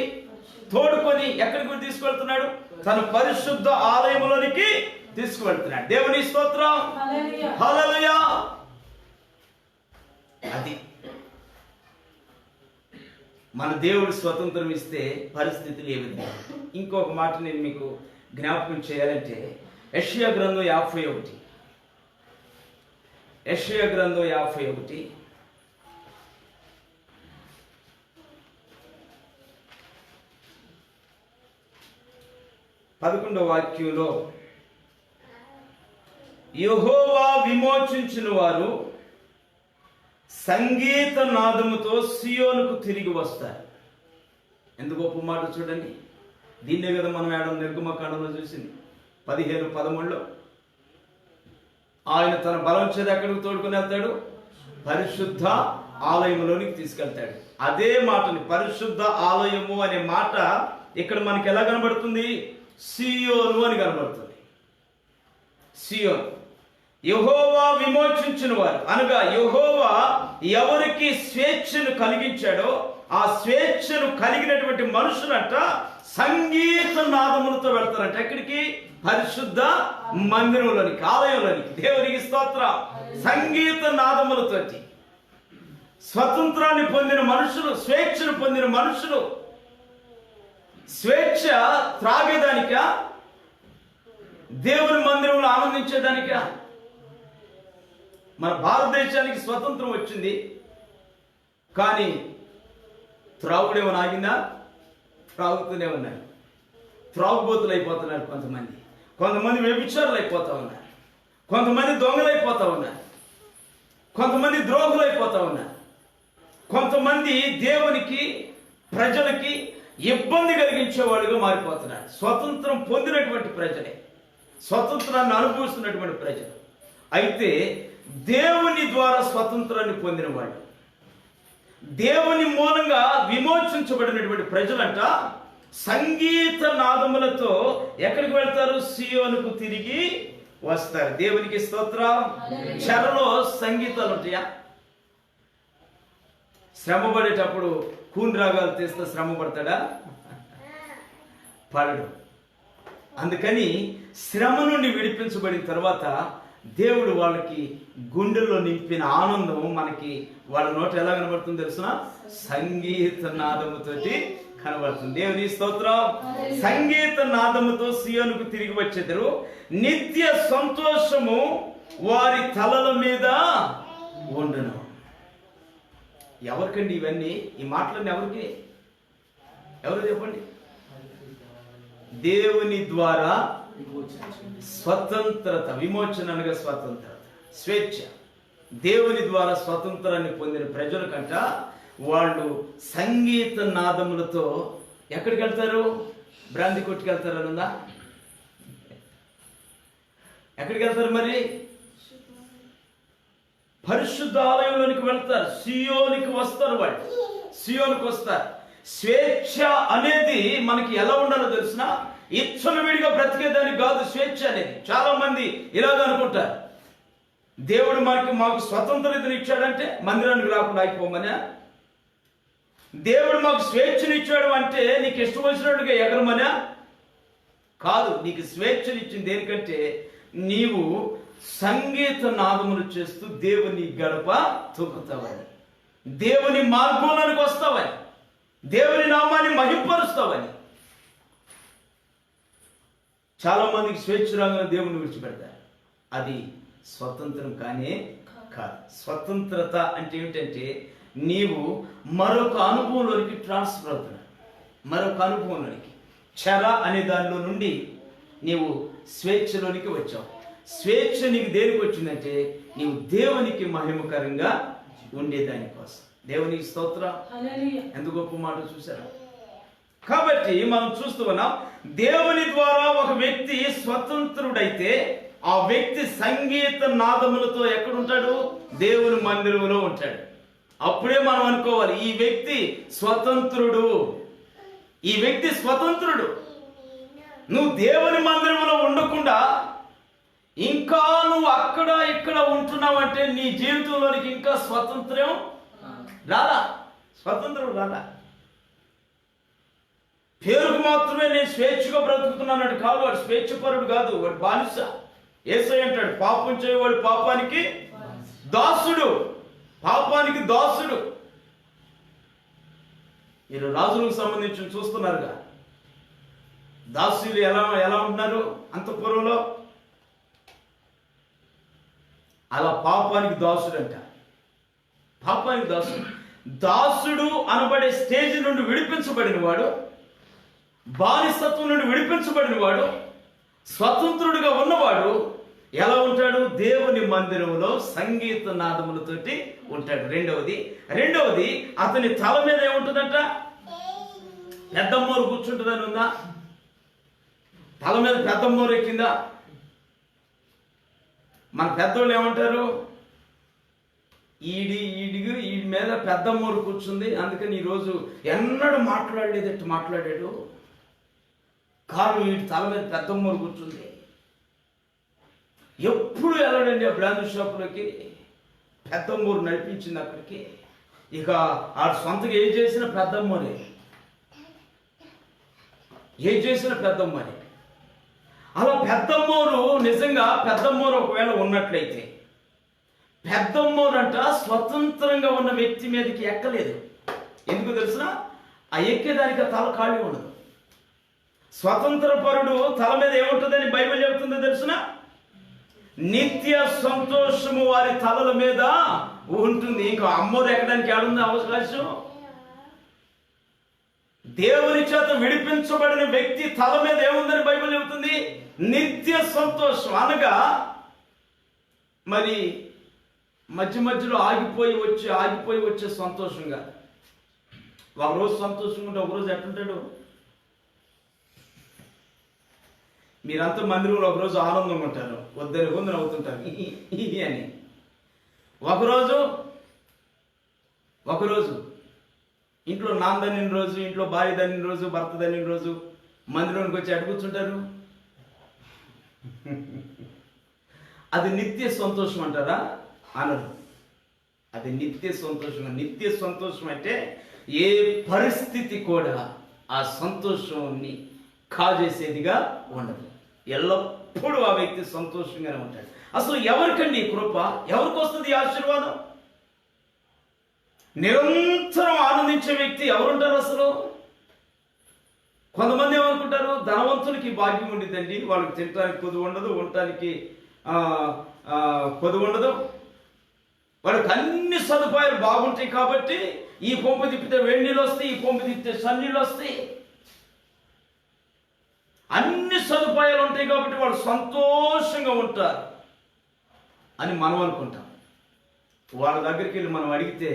[SPEAKER 1] తోడుకొని ఎక్కడికి తీసుకెళ్తున్నాడు? తన పరిశుద్ధ ఆలయంలోనికి తీసుకువెళ్తున్నాడు. దేవుని స్తోత్రం, హల్లెలూయా. అది మన దేవుడు స్వతంత్రం ఇస్తే పరిస్థితులు ఏ విధంగా. ఇంకొక మాట నేను మీకు జ్ఞాపకం చేయాలంటే యెషయా గ్రంథం 51, యెషయా గ్రంథం 51 11వ వాక్యంలో, యెహోవా విమోచించిన వారు సంగీత నాదముతో సియోనుకు తిరిగి వస్తారు. ఎందుకు గొప్ప మాట చూడండి. దీన్నే కదా మనం నిర్గమకాండంలో చూసింది 15:13. ఆయన తన బలం చేత ఎక్కడికి తోడుకుని వెళ్తాడు? పరిశుద్ధ ఆలయంలోనికి తీసుకెళ్తాడు. అదే మాటని పరిశుద్ధ ఆలయము అనే మాట ఇక్కడ మనకి ఎలా కనబడుతుంది? సియోను అని కనబడుతుంది. సియోను. యెహోవా విమోచించిన వారు అనగా యెహోవా ఎవరికి స్వేచ్ఛను కలిగించాడో ఆ స్వేచ్ఛను కలిగినటువంటి మనుషులంట సంగీత నాదములతో వెళ్తారంట. ఎక్కడికి? పరిశుద్ధ మందిరంలోనికి, ఆలయంలోనికి. దేవునికి స్తోత్రం. సంగీత నాదములతోటి స్వతంత్రాన్ని పొందిన మనుషులు, స్వేచ్ఛను పొందిన మనుషులు. స్వేచ్ఛ త్రాగేదానిక? దేవుని మందిరంలో ఆనందించేదానిక? మన భారతదేశానికి స్వతంత్రం వచ్చింది, కానీ త్రాగుడేమో ఆగిందా? త్రాగుతూనే ఉన్నారు. త్రాగుబోతులు అయిపోతున్నారు కొంతమంది. కొంతమంది వ్యభిచారులు అయిపోతా ఉన్నారు. కొంతమంది దొంగలు అయిపోతా ఉన్నారు. కొంతమంది ద్రోహులు అయిపోతా ఉన్నారు. కొంతమంది దేవునికి, ప్రజలకి ఇబ్బంది కలిగించేవాడుగా మారిపోతున్నారు. స్వతంత్రం పొందినటువంటి ప్రజలే, స్వతంత్రాన్ని అనుభవిస్తున్నటువంటి ప్రజలు. అయితే దేవుని ద్వారా స్వతంత్రాన్ని పొందిన వాళ్ళు, దేవుని మూలంగా విమోచించబడినటువంటి ప్రజలంట సంగీత నాదములతో ఎక్కడికి వెళ్తారు? సియోనుకు తిరిగి వస్తారు. దేవునికి స్తోత్రం. చెరలో సంగీతాలు ఉంటాయా? శ్రమ పడేటప్పుడు కూని రాగాలు తీస్తే శ్రమ పడతాడా? పడడు. అందుకని శ్రమ నుండి విడిపించబడిన తర్వాత దేవుడు వాళ్ళకి గుండెల్లో నింపిన ఆనందం మనకి వాళ్ళ నోట ఎలా కనబడుతుంది తెలుసునా? సంగీత నాదముతోటి కనబడుతుంది. దేవుని స్తోత్రం. సంగీత నాదముతో సియోనుకు తిరిగి వచ్చేదరు. నిత్య సంతోషము వారి తలల మీద ఉండును. ఎవరికండి ఇవన్నీ? ఈ మాటలన్నీ ఎవరికి? ఎవరు చెప్పండి? దేవుని ద్వారా స్వతంత్రత, విమోచన అనగా స్వతంత్రత, స్వేచ్ఛ. దేవుని ద్వారా స్వతంత్రాన్ని పొందిన ప్రజల కంట వాళ్ళు సంగీత నాదములతో ఎక్కడికి వెళ్తారు? బ్రాంతి కొట్టుకు వెళ్తారు అనుందా? ఎక్కడికి వెళ్తారు మరి? పరిశుద్ధ ఆలయంలోనికి వెళ్తారు. సియోనికి వస్తారు. వాళ్ళు సియోనికి వస్తారు. స్వేచ్ఛ అనేది మనకి ఎలా ఉండాలో తెలిసిన? ఇచ్చలు విడిగా బ్రతికేదానికి కాదు స్వేచ్ఛ అనేది. చాలా మంది ఇలాగ అనుకుంటారు, దేవుడు మాకు స్వతంత్రతను ఇచ్చాడంటే మందిరానికి రాకుండా ఆగిపోమనే. దేవుడు మాకు స్వేచ్ఛనిచ్చాడు అంటే నీకు ఇష్టం వచ్చినట్టుగా ఎగరమనే కాదు. నీకు స్వేచ్ఛనిచ్చింది దేనికంటే నీవు సంగీత నాదములు చేస్తూ దేవుని గడప తొక్కుతావని, దేవుని మార్గంలోనికి వస్తావని, దేవుని నామాన్ని మహింపరుస్తావని. చాలా మందికి స్వేచ్ఛ రాగానే దేవుని విడిచిపెడతారు. అది స్వతంత్రం కానే కాదు. స్వతంత్రత అంటే ఏమిటంటే నీవు మరొక అనుభవంలోనికి ట్రాన్స్ఫర్ అవుతున్నావు. మరొక అనుభవంలోనికి, చెర అనే దానిలో నుండి నీవు స్వేచ్ఛలోనికి వచ్చావు. స్వేచ్ఛ నీకు దేనికి వచ్చిందంటే నీవు దేవునికి మహిమకరంగా ఉండేదానికోసం. దేవునికి స్తోత్రం. ఎంత గొప్ప మాట చూసారా? కాబట్టి మనం చూస్తూ ఉన్నాం, దేవుని ద్వారా ఒక వ్యక్తి స్వతంత్రుడైతే ఆ వ్యక్తి సంగీత నాదములతో ఎక్కడుంటాడు? దేవుని మందిరంలో ఉంటాడు. అప్పుడే మనం అనుకోవాలి, ఈ వ్యక్తి స్వతంత్రుడు, ఈ వ్యక్తి స్వతంత్రుడు. నువ్వు దేవుని మందిరంలో ఉండకుండా ఇంకా నువ్వు అక్కడ ఇక్కడ ఉంటున్నావంటే నీ జీవితంలోనికి ఇంకా స్వతంత్రం రాలా. స్వతంత్రం రాలా. పేరుకు మాత్రమే నేను స్వేచ్ఛగా బ్రతుకుతున్నాడు కాదు. వాడు స్వేచ్ఛపరుడు కాదు, వాడు బానిస. యేసయ్య అంటాడు, పాపం చేయవాడు పాపానికి దాసుడు, పాపానికి దాసుడు. మీరు రాజులకు సంబంధించి చూస్తున్నారుగా, దాసులు ఎలా ఉంటున్నారు అంతఃపురంలో. అలా పాపానికి దాసుడు అంట. పాపానికి దాసుడు. దాసుడు అనబడే స్టేజ్ నుండి విడిపించబడిన వాడు, బానిసత్వం నుండి విడిపించబడిన వాడు, స్వతంత్రుడిగా ఉన్నవాడు ఎలా ఉంటాడు? దేవుని మందిరంలో సంగీత నాదములతోటి ఉంటాడు. రెండవది అతని తల మీద ఏముంటుందంట? పెద్దమ్మోరు కూర్చుంటుందని ఉందా? తల మీద పెద్దమ్మోరు ఎక్కిందా? మన పెద్దోళ్ళు ఏమంటారు? ఈడి మీద పెద్దమ్మోరు కూర్చుంది, అందుకని ఈరోజు ఎన్నడూ మాట్లాడలేదట్టు మాట్లాడాడు. కారు వీడి తల మీద పెద్దమ్మోరు కూర్చుంది. ఎప్పుడు వెళ్ళడండి ఆ బ్రాండ్ షాపులోకి, పెద్దమ్మోరు నడిపించింది అక్కడికి. ఇక ఆ సొంతగా ఏం చేసిన పెద్దమ్మోరే, ఏం చేసిన పెద్దమ్మోరే. అలా పెద్దమ్మోరు నిజంగా పెద్దమ్మోరు ఒకవేళ ఉన్నట్లయితే, పెద్దమ్మోరు అంట స్వతంత్రంగా ఉన్న వ్యక్తి మీదకి ఎక్కలేదు. ఎందుకు తెలుసిన? ఆ ఎక్కేదానికి ఆ తల ఖాళీ ఉండదు. స్వతంత్ర పరుడు తల మీద ఏముంటుందని బైబిల్ చెబుతుందో తెలుసిన? నిత్య సంతోషము వారి తలల మీద ఉంటుంది. ఇంకా అమ్మోరు ఎక్కడానికి ఏడుంది అవకాశం? దేవుని చేత విడిపించబడిన వ్యక్తి తల మీద ఏముందని బైబిల్ చెబుతుంది? నిత్య సంతోషం. అనగా మరి మధ్యలో ఆగిపోయి వచ్చే సంతోషంగా. ఒకరోజు సంతోషంగా ఉంటే ఒకరోజు ఎట్లుంటాడు? మీరంతా మందిరంలో ఒకరోజు ఆనందంగా ఉంటారు, వద్దని హుందన అవుతుంటారు అని. ఒకరోజు ఇంట్లో నాన్న దన్నిన రోజు, ఇంట్లో భార్య దన్నిన రోజు, భర్త దన్నిన రోజు మందిరానికి వచ్చి అటు కూర్చుంటారు. అది నిత్య సంతోషం అంటారా? అనరు. అది నిత్య సంతోషం. నిత్య సంతోషం అంటే ఏ పరిస్థితి కూడా ఆ సంతోషాన్ని కాజేసేదిగా ఉండదు. ఎల్లప్పుడూ ఆ వ్యక్తి సంతోషంగానే ఉంటాడు. అసలు ఎవరికండి ఈ కృప? ఎవరికి వస్తుంది ఈ ఆశీర్వాదం? నిరంతరం ఆనందించే వ్యక్తి ఎవరుంటారు అసలు? కొంతమంది ఏమనుకుంటారు, ధనవంతునికి భాగ్యం ఉండిద్దండి, వాళ్ళకి తినడానికి కొద్దు ఉండదు, ఉండటానికి కొద్దు ఉండదు, వాళ్ళకి అన్ని సదుపాయాలు బాగుంటాయి కాబట్టి ఈ పంపు తిప్పితే వేడి నీళ్ళు వస్తాయి, ఈ పంపు తిప్పితే సన్నీళ్ళు వస్తాయి, అన్ని సదుపాయాలు ఉంటాయి కాబట్టి వాళ్ళు సంతోషంగా ఉంటారు అని మనం అనుకుంటాం. వాళ్ళ దగ్గరికి వెళ్ళి మనం అడిగితే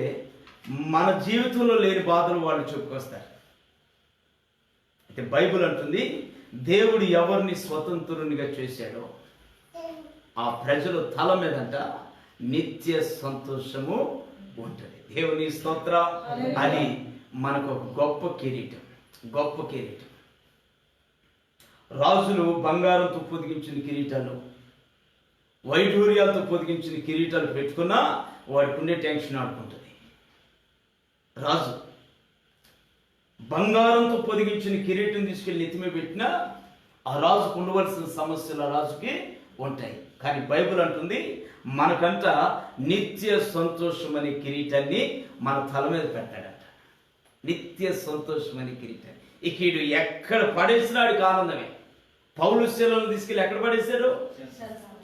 [SPEAKER 1] మన జీవితంలో లేని బాధలు వాళ్ళు చెప్పుకొస్తారు. అయితే బైబిల్ అంటుంది, దేవుడు ఎవరిని స్వతంత్రునిగా చేశాడో ఆ ప్రజల తల మీదంట నిత్య సంతోషము ఉంటుంది. దేవుని స్తోత్రం. అది మనకు గొప్ప కిరీటం, గొప్ప కిరీటం. రాజులు బంగారంతో పొదిగించిన కిరీటాలు, వైఢూర్యాలతో పొదిగించిన కిరీటాలు పెట్టుకున్నా వాడికి ఉండే టెన్షన్ ఆడుకుంటుంది. రాజు బంగారంతో పొదిగించిన కిరీటం తీసుకెళ్ళి ఎత్తిమే పెట్టినా ఆ రాజుకు ఉండవలసిన సమస్యలు ఆ రాజుకి ఉంటాయి. కానీ బైబిల్ అంటుంది, మనకంట నిత్య సంతోషం అనే కిరీటాన్ని మన తల మీద పెట్టాడంట. నిత్య సంతోషం అనే కిరీటాన్ని. ఇక వీడు ఎక్కడ పడేసినాడికి ఆనందమే. పౌలు శీలను తీసుకెళ్ళి ఎక్కడ పడేశారు?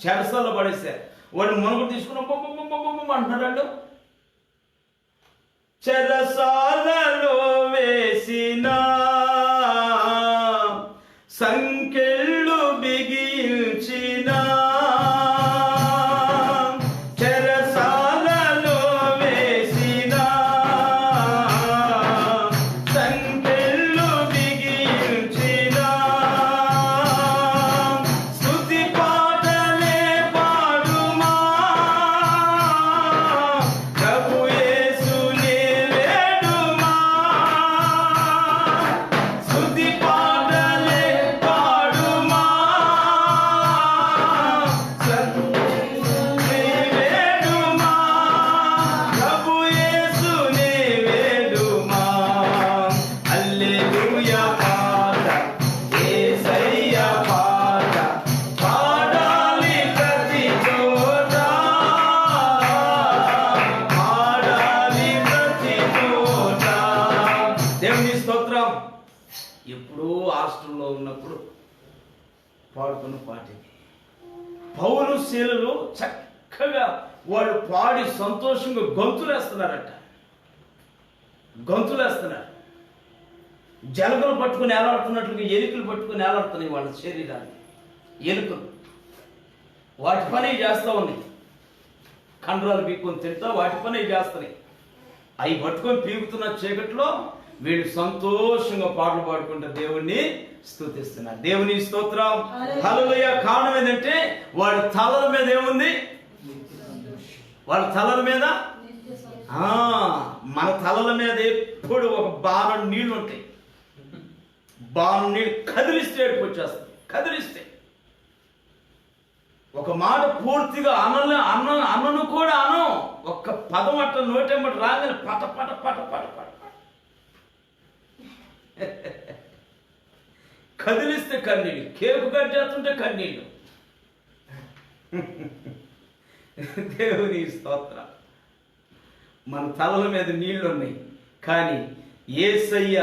[SPEAKER 1] చెరసాల్లో పడేశారు. వాడు మునుగుడు తీసుకుని అంటున్నాడు. చెరసాలలో వేసిన సంకెళ్ళు బిగించిన ఎప్పుడో హాస్టల్లో ఉన్నప్పుడు పాడుకున్న పాట ఇది. పౌలు శీలలు చక్కగా వాళ్ళు పాడి సంతోషంగా గొంతులేస్తున్నారట. గొంతులేస్తున్నారు. జలగలు పట్టుకుని ఏలాడుతున్నట్లుగా ఎలుకలు పట్టుకుని ఏలాడుతున్నాయి వాళ్ళ శరీరాన్ని. ఎలుకలు వాటి పని చేస్తూ ఉన్నాయి. కండరాలు పీక్కొని తింటా వాటి పని చేస్తున్నాయి. అవి పట్టుకొని పీకుతున్న చీకట్లో వీళ్ళు సంతోషంగా పాటలు పాడుకుంటూ దేవుణ్ణి స్తుతిస్తున్నారు. దేవుని స్తోత్రం, హల్లెలూయా. కారణం ఏంటంటే వాడి తలల మీద ఏముంది? వాళ్ళ తలల మీద మన తలల మీద ఎప్పుడు ఒక బాణం నీళ్లు ఉంటాయి. బాణం నీళ్ళు కదిలిస్తే ఏడుపు వచ్చేస్తుంది. కదిలిస్తే ఒక మాట పూర్తిగా అన్నను కూడా అనం, ఒక్క పదం అట్ట నోటెంబటి రాగానే పట పట పట పట పట కదిలిస్తే కన్నీళ్ళు. కేకు కట్ చేస్తుంటే కన్నీళ్ళు. దేవుని స్తోత్రం. మన తలల మీద నీళ్లు ఉన్నాయి, కానీ యేసయ్య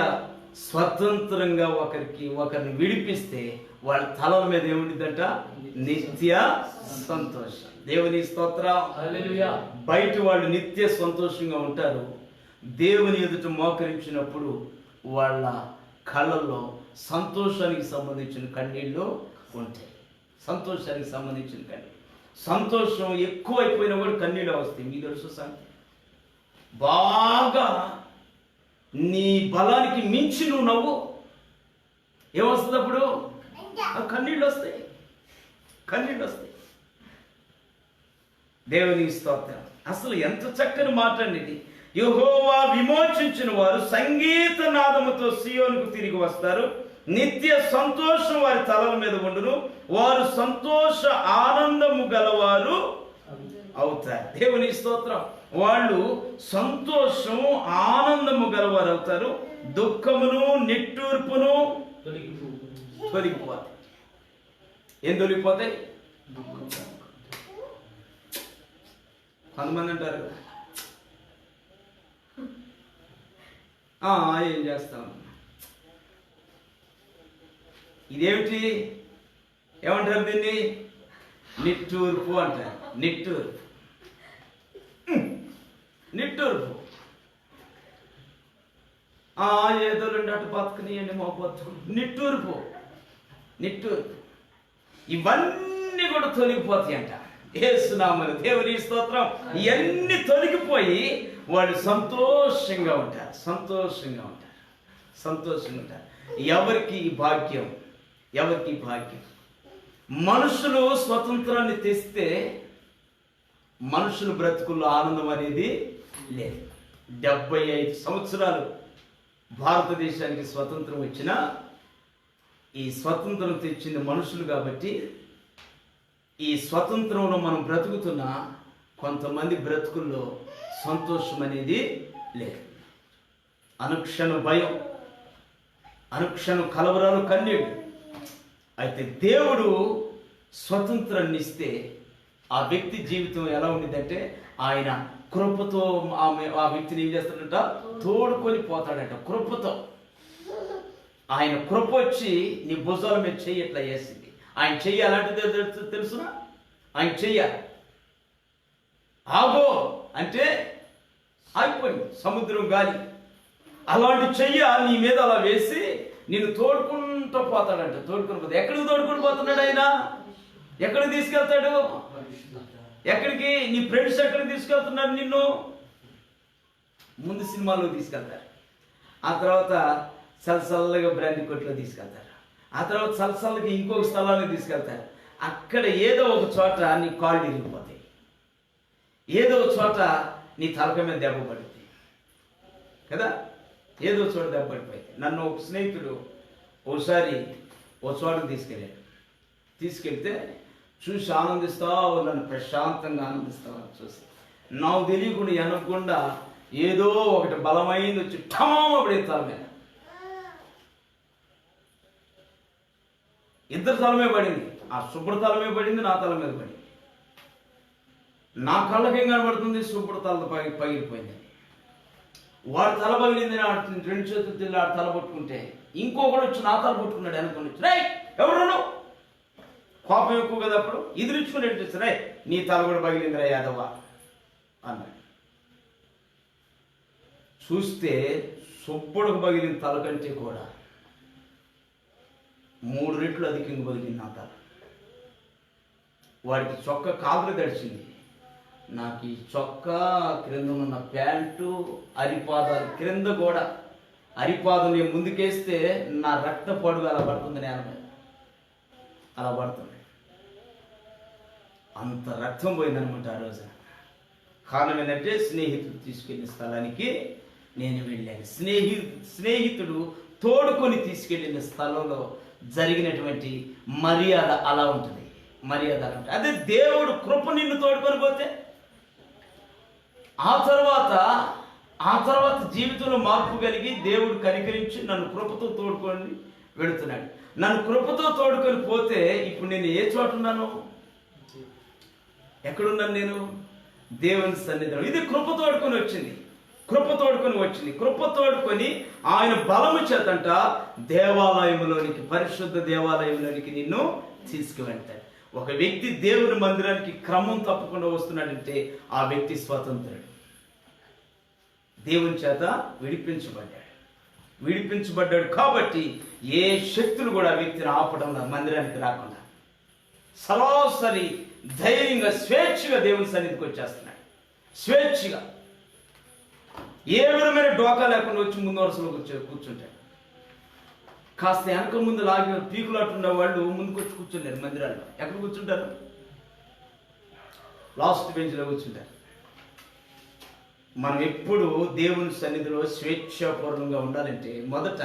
[SPEAKER 1] స్వతంత్రంగా ఒకరిని విడిపిస్తే వాళ్ళ తలల మీద ఏముంటుందంట? నిత్య సంతోషం. దేవుని స్తోత్రం, హల్లెలూయా. బయట వాళ్ళు నిత్య సంతోషంగా ఉంటారు. దేవుని ఎదుట మోకరించినప్పుడు వాళ్ళ కళ్ళల్లో సంతోషానికి సంబంధించిన కన్నీళ్ళు ఉంటాయి. సంతోషానికి సంబంధించిన కన్నీళ్ళు. సంతోషం ఎక్కువైపోయినా కూడా కన్నీళ్ళు వస్తాయి. మీకు తెలుసు సంగతి. బాగా నీ బలానికి మించి నువ్వు నవ్వు, ఏమొస్తుంది అప్పుడు? కన్నీళ్ళు వస్తాయి. కన్నీళ్ళు వస్తాయి. దేవుని స్తోత్రం. అసలు ఎంత చక్కని మాట అండి ఇది. యెహోవా విమోచించిన వారు సంగీత నాదముతో సియోనుకు తిరిగి వస్తారు. నిత్య సంతోషం వారి తలల మీద ఉండును. వారు సంతోష ఆనందము గలవారు అవుతారు. దేవుని స్తోత్రం. వాళ్ళు సంతోషం ఆనందము గలవారు అవుతారు. దుఃఖమును నిట్టూర్పును తొలగిపోతాయి. ఏం తొలగిపోతాయి? కొంతమంది అంటారు ఏం చేస్తాం, ఇదేమిటి, ఏమంటారు దీన్ని? నిట్టూర్పు అంటారు. నిట్టూర్పు. నిట్టూర్పు. ఏదో రెండు అటు బతుకునియండి మా బతుకు. నిట్టూర్పు. నిట్టూర్పు. ఇవన్నీ కూడా తొలగిపోతాయి అంట. యేసునామమున దేవుని స్తోత్రం. ఇవన్నీ తొలగిపోయి వాళ్ళు సంతోషంగా ఉంటారు. సంతోషంగా ఉంటారు. సంతోషంగా ఉంటారు. ఎవరికి ఈ భాగ్యం? ఎవరికి ఈ భాగ్యం? మనుషులు స్వతంత్రాన్ని తెస్తే మనుషుల బ్రతుకుల్లో ఆనందం అనేది లేదు. 75 సంవత్సరాలు భారతదేశానికి స్వతంత్రం వచ్చినా ఈ స్వతంత్రం తెచ్చింది మనుషులు కాబట్టి ఈ స్వతంత్రంలో మనం బ్రతుకుతున్న కొంతమంది బ్రతుకుల్లో సంతోషం అనేది లేదు. అనుక్షణ భయం, అనుక్షణ కలవరాలు, కన్నీళ్ళు. అయితే దేవుడు స్వతంత్రాన్ని ఇస్తే ఆ వ్యక్తి జీవితం ఎలా ఉండిద్దంటే ఆయన కృపతో ఆ వ్యక్తిని ఏం చేస్తాడంట? తోడుకొని పోతాడంట. కృపతో ఆయన కృప వచ్చి నీ భుజాల మీద చెయ్యి ఎట్లా వేసింది. ఆయన చెయ్యి అలాంటిది తెలుసునా? ఆయన చెయ్యాలి. ఆగో అంటే ఆగిపోయింది సముద్రం, గాలి. అలాంటి చెయ్య నీ మీద అలా వేసి నిన్ను తోడుకుంటూ పోతాడంట. తోడుకుని పోతాడు. ఎక్కడికి తోడుకుని పోతున్నాడు ఆయన? ఎక్కడికి తీసుకెళ్తాడు? ఎక్కడికి? నీ ఫ్రెండ్స్ ఎక్కడికి తీసుకెళ్తున్నారు నిన్ను? ముందు సినిమాలో తీసుకెళ్తారు. ఆ తర్వాత సలసల్లగా బ్రాంతి కొట్లో తీసుకెళ్తారు. ఆ తర్వాత సలసల్లకి ఇంకొక స్థలానికి తీసుకెళ్తారు. అక్కడ ఏదో ఒక చోట నీ కాళ్ళు ఇరిగిపోతాయి. ఏదో ఒక చోట నీ తలక మీద దెబ్బ పడుతుంది కదా. ఏదో చోట దెబ్బ పడిపోయింది. నన్ను ఒక స్నేహితుడు ఓసారి ఓ చోటకు తీసుకెళ్తే చూసి ఆనందిస్తావు, నన్ను ప్రశాంతంగా ఆనందిస్తావు చూసి నాకు తెలియకుండా వెనకుండా ఏదో ఒకటి బలమైంది వచ్చి ఠమాపడే తల మీద. ఇద్దరు తల మీద పడింది. ఆ శుభ్ర తల మీద పడింది, నా తల మీద పడింది. నా కళ్ళకేం కనబడుతుంది? శుభ్ర తల పగిలిపోయింది. వాడు తల పగిలిందని రెండు చేతులు తిల్లి ఆడు తల పట్టుకుంటే ఇంకొకడు వచ్చి నా తల పట్టుకున్నాడు అనుకుని రై ఎవరు కోపం ఎక్కువ కదా అప్పుడు ఎదిరించుకునేట్టు రై నీ తల కూడా పగిలిందిరా యాదవ అన్నాడు. చూస్తే సుబ్బుడుకు పగిలిన తల కంటే కూడా 3 రెట్లు అధికంగా పగిలింది నా తల. వాడికి చొక్కా కాపులు తడిచింది, నాకు ఈ చొక్కా క్రింద ఉన్న ప్యాంటు అరిపాదాలు క్రింద కూడా అరిపాదం నేను ముందుకేస్తే నా రక్త పడుగు అలా పడుతుంది, నేల మీద అలా పడుతుంది. అంత రక్తం పోయిందనమాట ఆ రోజున. కారణం ఏంటంటే స్నేహితుడు తీసుకెళ్ళిన స్థలానికి నేను వెళ్ళాను. స్నేహితుడు తోడుకొని తీసుకెళ్ళిన స్థలంలో జరిగినటువంటి మర్యాద అలా ఉంటుంది. మర్యాద అలా ఉంటుంది. అదే దేవుడు కృప నిన్ను తోడుకొని పోతే ఆ తర్వాత జీవితంలో మార్పు కలిగి దేవుడు కనికరించి నన్ను కృపతో తోడుకొని వెళుతున్నాడు. నన్ను కృపతో తోడుకొని పోతే ఇప్పుడు నేను ఏ చోట ఉన్నాను? ఎక్కడున్నాను నేను? దేవుని సన్నిధిలో. ఇది కృప తోడుకొని వచ్చింది. కృప తోడుకొని ఆయన బలము చేతంట దేవాలయంలోనికి, పరిశుద్ధ దేవాలయంలోనికి నిన్ను తీసుకువెళ్తాడు. ఒక వ్యక్తి దేవుని మందిరానికి క్రమం తప్పకుండా వస్తున్నాడంటే ఆ వ్యక్తి స్వతంత్రుడు, దేవుని చేత విడిపించబడ్డాడు. కాబట్టి ఏ శక్తులు కూడా ఆ వ్యక్తిని ఆపడం మందిరానికి రాకుండా సరాసరి ధైర్యంగా స్వేచ్ఛగా దేవుని సన్నిధికి వచ్చేస్తున్నాడు. స్వేచ్ఛగా ఏ విధమైన డోకా లేకుండా వచ్చి ముందు వరుసలో కూర్చుంటాడు. కాస్త వెనక ముందు లాగిన పీకులాటున్న వాళ్ళు ముందుకు వచ్చి కూర్చున్నారు మందిరాల్లో. ఎక్కడ కూర్చుంటారు? లాస్ట్ బెంచ్లో కూర్చుంటారు. మనం ఎప్పుడు దేవుని సన్నిధిలో స్వేచ్ఛాపూర్ణంగా ఉండాలంటే మొదట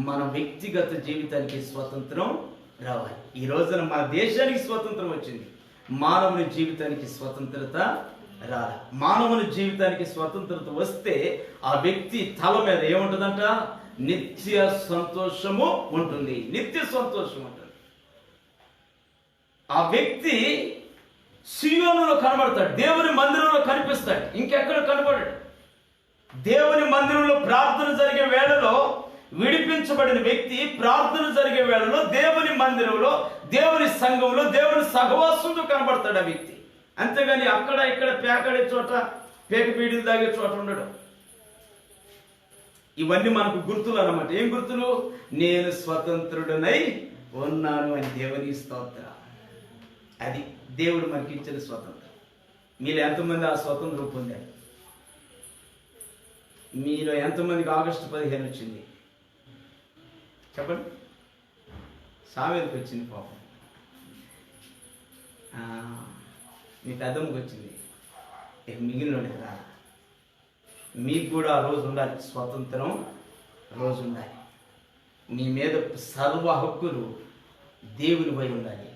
[SPEAKER 1] మన వ్యక్తిగత జీవితానికి స్వతంత్రం రావాలి. ఈ రోజున మన దేశానికి స్వతంత్రం వచ్చింది, మానవుని జీవితానికి స్వతంత్రత రాలి. మానవుని జీవితానికి స్వతంత్రత వస్తే ఆ వ్యక్తి తల మీద ఏముంటుందంట? నిత్య సంతోషము ఉంటుంది. ఆ వ్యక్తి సియోనులో కనబడతాడు, దేవుని మందిరంలో కనిపిస్తాడు, ఇంకెక్కడ కనబడాడు. దేవుని మందిరంలో ప్రార్థన జరిగే వేళలో విడిపించబడిన వ్యక్తి ప్రార్థన జరిగే వేళలో దేవుని మందిరంలో, దేవుని సంఘంలో, దేవుని సహవాసంతో కనబడతాడు ఆ వ్యక్తి. అంతేగాని అక్కడ ఇక్కడ పేకాడే చోట, పేకపీడిలు తాగే చోట ఉండడం. ఇవన్నీ మనకు గుర్తులు అన్నమాట. ఏం గుర్తులు? నేను స్వతంత్రుడనై ఉన్నాను అని దేవుని స్తోత్ర. అది దేవుడు మనకి ఇచ్చిన స్వతంత్రం. మీలో ఎంతమంది ఆ స్వతంత్రం పొందారు? మీలో ఎంతమందికి ఆగస్టు 15 వచ్చింది చెప్పండి? సావేరికి వచ్చింది పాపం, మీ పెద్దమ్మకి వచ్చింది, ఇక మిగిలిన రా. మీకు కూడా ఆ రోజు ఉండాలి, స్వతంత్రం రోజు ఉండాలి. మీ మీద సర్వ హక్కులు దేవుని పై ఉండాలి.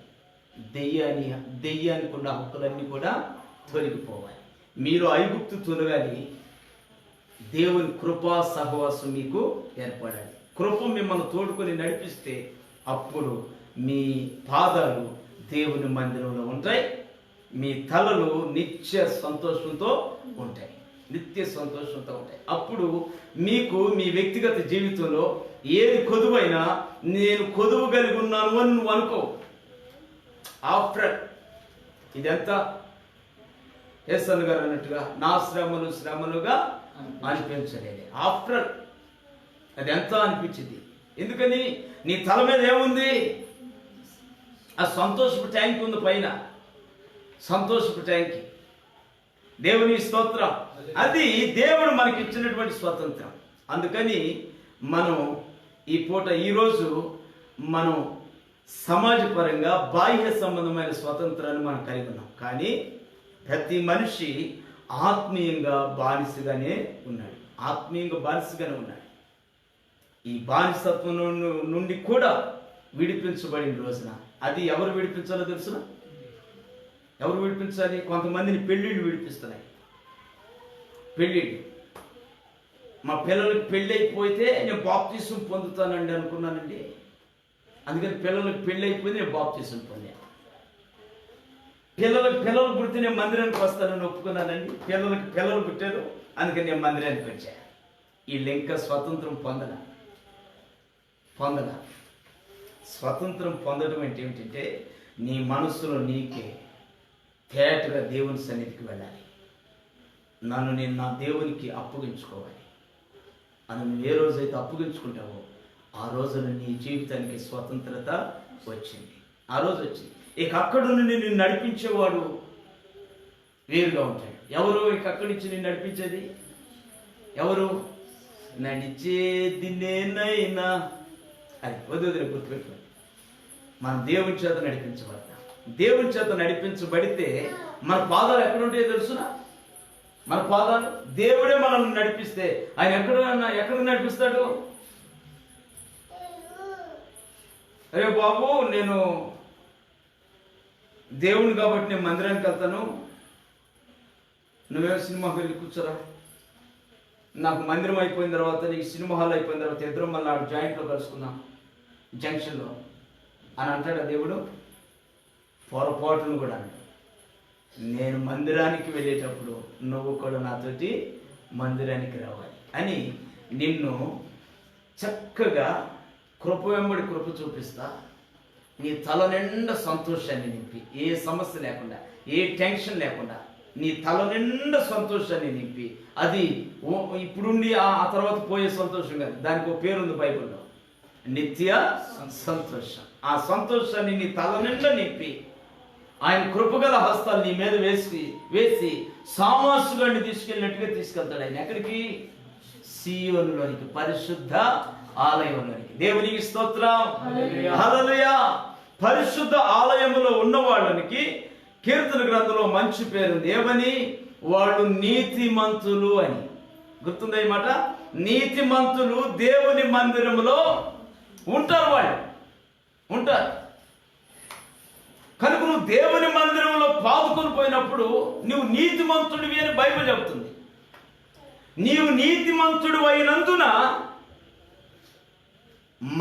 [SPEAKER 1] దెయ్యానికి ఉన్న హక్కులన్నీ కూడా తొలగిపోవాలి. మీరు ఐగుప్తు తొలగాలి, దేవుని కృపా సహవాసం మీకు ఏర్పడాలి. కృప మిమ్మల్ని తోడుకొని నడిపిస్తే అప్పుడు మీ పాదాలు దేవుని మందిరంలో ఉంటాయి, మీ తలలు నిత్య సంతోషంతో ఉంటాయి. అప్పుడు మీకు మీ వ్యక్తిగత జీవితంలో ఏది కొదువైనా నేను కొదువు కలిగి ఉన్నాను అని నువ్వు అనుకో. ఆఫ్టర్ ఇదంతా యేసన్ గారు అన్నట్టుగా నా శ్రమలుగా అనిపించలేదు. ఆఫ్టర్ అది ఎంత అనిపించింది. ఎందుకని? నీ తల మీద ఏముంది? ఆ సంతోషపు ట్యాంక్ ఉంది పైన, సంతోషపు ట్యాంక్. దేవుని స్తోత్రం. అది దేవుడు మనకి ఇచ్చినటువంటి స్వతంత్రం. అందుకని మనం ఈరోజు మనం సమాజపరంగా బాహ్య సంబంధమైన స్వతంత్రాన్ని మనం కలిగి ఉన్నాం. కానీ ప్రతి మనిషి ఆత్మీయంగా బానిసగానే ఉన్నాడు. ఈ బానిసత్వం నుండి కూడా విడిపించబడిన రోజున అది ఎవరు విడిపించాలో తెలుసునా? ఎవరు విడిపించాలి? కొంతమందిని పెళ్ళిళ్ళు విడిపిస్తున్నాయి. పెళ్ళిళ్ళు, మా పిల్లలకి పెళ్ళి అయిపోతే నేను బాప్తిసం పొందుతానండి అనుకున్నానండి, అందుకని పిల్లలకి పెళ్ళి అయిపోయింది, నేను బాప్తిసం పొందాను. పిల్లలు పుడితే నేను మందిరానికి వస్తానని ఒప్పుకున్నానండి, పిల్లలు పుట్టారు, అందుకని నేను మందిరానికి వచ్చాను. వీళ్ళు ఇంకా స్వతంత్రం పొందల. స్వతంత్రం పొందడం అంటే ఏమిటంటే నీ మనసులో నీకే తేటగా దేవుని సన్నిధికి వెళ్ళాలి. నన్ను నేను నా దేవునికి అప్పగించుకోవాలి అని నువ్వు ఏ రోజైతే అప్పగించుకుంటావో ఆ రోజున నీ జీవితానికి స్వతంత్రత వచ్చింది. ఆ రోజు వచ్చింది. ఇక అక్కడి నుండి నిన్ను నడిపించేవాడు వేరుగా ఉంటాడు. ఎవరు ఇక అక్కడి నుంచి నిన్ను నడిపించేది? ఎవరు? నడిచేది నేనైనా అది వదిలే గుర్తుపెట్టుకోండి. మనం దేవుని చేత నడిపించబడతాం. దేవుని చేత నడిపించబడితే మన పాదాలు ఎక్కడుంటాయో తెలుసునా? మన పాదాలు దేవుడే మనల్ని నడిపిస్తే ఆయన ఎక్కడ నడిపిస్తాడు? అరే బాబు, నేను దేవుని కాబట్టి నేను మందిరానికి వెళ్తాను, నువ్వేమో సినిమాకి వెళ్ళి కూర్చోరా, నాకు మందిరం అయిపోయిన తర్వాత నీకు సినిమా హాల్ అయిపోయిన తర్వాత ఇద్దరం మళ్ళీ ఆడు జాయింట్లో కలుసుకుందాం జంక్షన్లో అని అంటాడా దేవుడు? పొరపాటును కూడా అంటాడు. నేను మందిరానికి వెళ్ళేటప్పుడు నువ్వు కూడా నాతోటి మందిరానికి రావాలి అని నిన్ను చక్కగా కృప వెంబడి కృప చూపిస్తా. నీ తల నిండా సంతోషాన్ని నింపి, ఏ సమస్య లేకుండా, ఏ టెన్షన్ లేకుండా నీ తల నిండా సంతోషాన్ని నింపి, అది ఇప్పుడుండి ఆ తర్వాత పోయే సంతోషం కాదు, దానికి ఒక పేరుంది బైబిల్లో, నిత్య సంతోషం. ఆ సంతోషాన్ని నీ తల నిండా నింపి ఆయన కృపగల హస్తాలు నీ మీద వేసి సామాసుగాన్ని తీసుకెళ్ళినట్టుగా తీసుకెళ్తాడు. ఆయన ఎక్కడికి? సీయోనులోనికి, పరిశుద్ధ ఆలయంలోనికి. దేవునికి స్తోత్రం, హల్లెలూయా. పరిశుద్ధ ఆలయములో ఉన్న వాళ్ళకి కీర్తన గ్రంథంలో మంచి పేరుంది. ఏమని? వాళ్ళు నీతిమంతులు అని. గుర్తుందా ఈ మాట? నీతిమంతులు దేవుని మందిరములో ఉంటారు. వాళ్ళు ఉంటారు కనుక నువ్వు దేవుని మందిరంలో పాదుకొని పోయినప్పుడు నువ్వు నీతిమంతుడివి అని బైబిల్ చెబుతుంది. నీవు నీతిమంతుడు అయినందున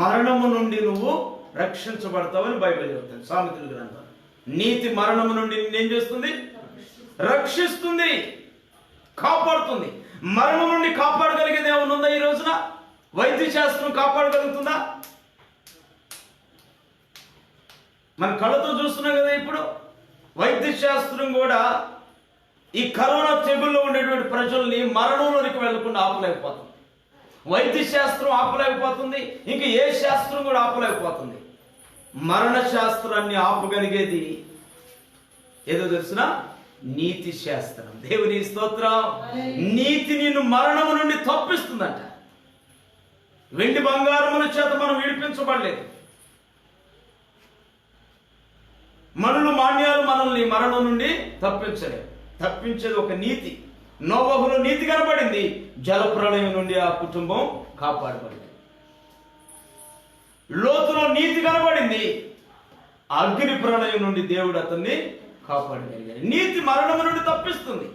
[SPEAKER 1] మరణము నుండి నువ్వు రక్షించబడతావని బైబిల్ చెబుతుంది. సామెతల గ్రంథం. నీతి మరణము నుండి నిన్నేం చేస్తుంది? రక్షిస్తుంది, కాపాడుతుంది. మరణం నుండి కాపాడగలిగేది ఏమైనా ఉందా ఈ రోజున? వైద్య శాస్త్రం కాపాడగలుగుతుందా? మన కళ్ళతో చూస్తున్నాం కదా. ఇప్పుడు వైద్య శాస్త్రం కూడా ఈ కరోనా తెగుల్లో ఉండేటువంటి ప్రజల్ని మరణంలోనికి వెళ్లకుండా ఆపలేకపోతుంది. వైద్య శాస్త్రం ఆపలేకపోతుంది, ఇంకా ఏ శాస్త్రం కూడా ఆపలేకపోతుంది. మరణ శాస్త్రాన్ని ఆపగలిగేది ఏదో తెలుసిన? నీతి శాస్త్రం. దేవుని స్తోత్రం. నీతి నిన్ను మరణము నుండి తప్పిస్తుందంట. వెండి బంగారముల చేత మనం విడిపించబడలేదు. మనులు మాన్యాలు మనల్ని మరణం నుండి తప్పించలేదు. తప్పించేది ఒక నీతి. నోవహులో నీతి కనబడింది, జలప్రళయం నుండి ఆ కుటుంబం కాపాడబడింది. లోతులో నీతి కనబడింది, అగ్ని ప్రళయం నుండి దేవుడు అతన్ని కాపాడగలిగాడు. నీతి మరణం నుండి తప్పిస్తుంది.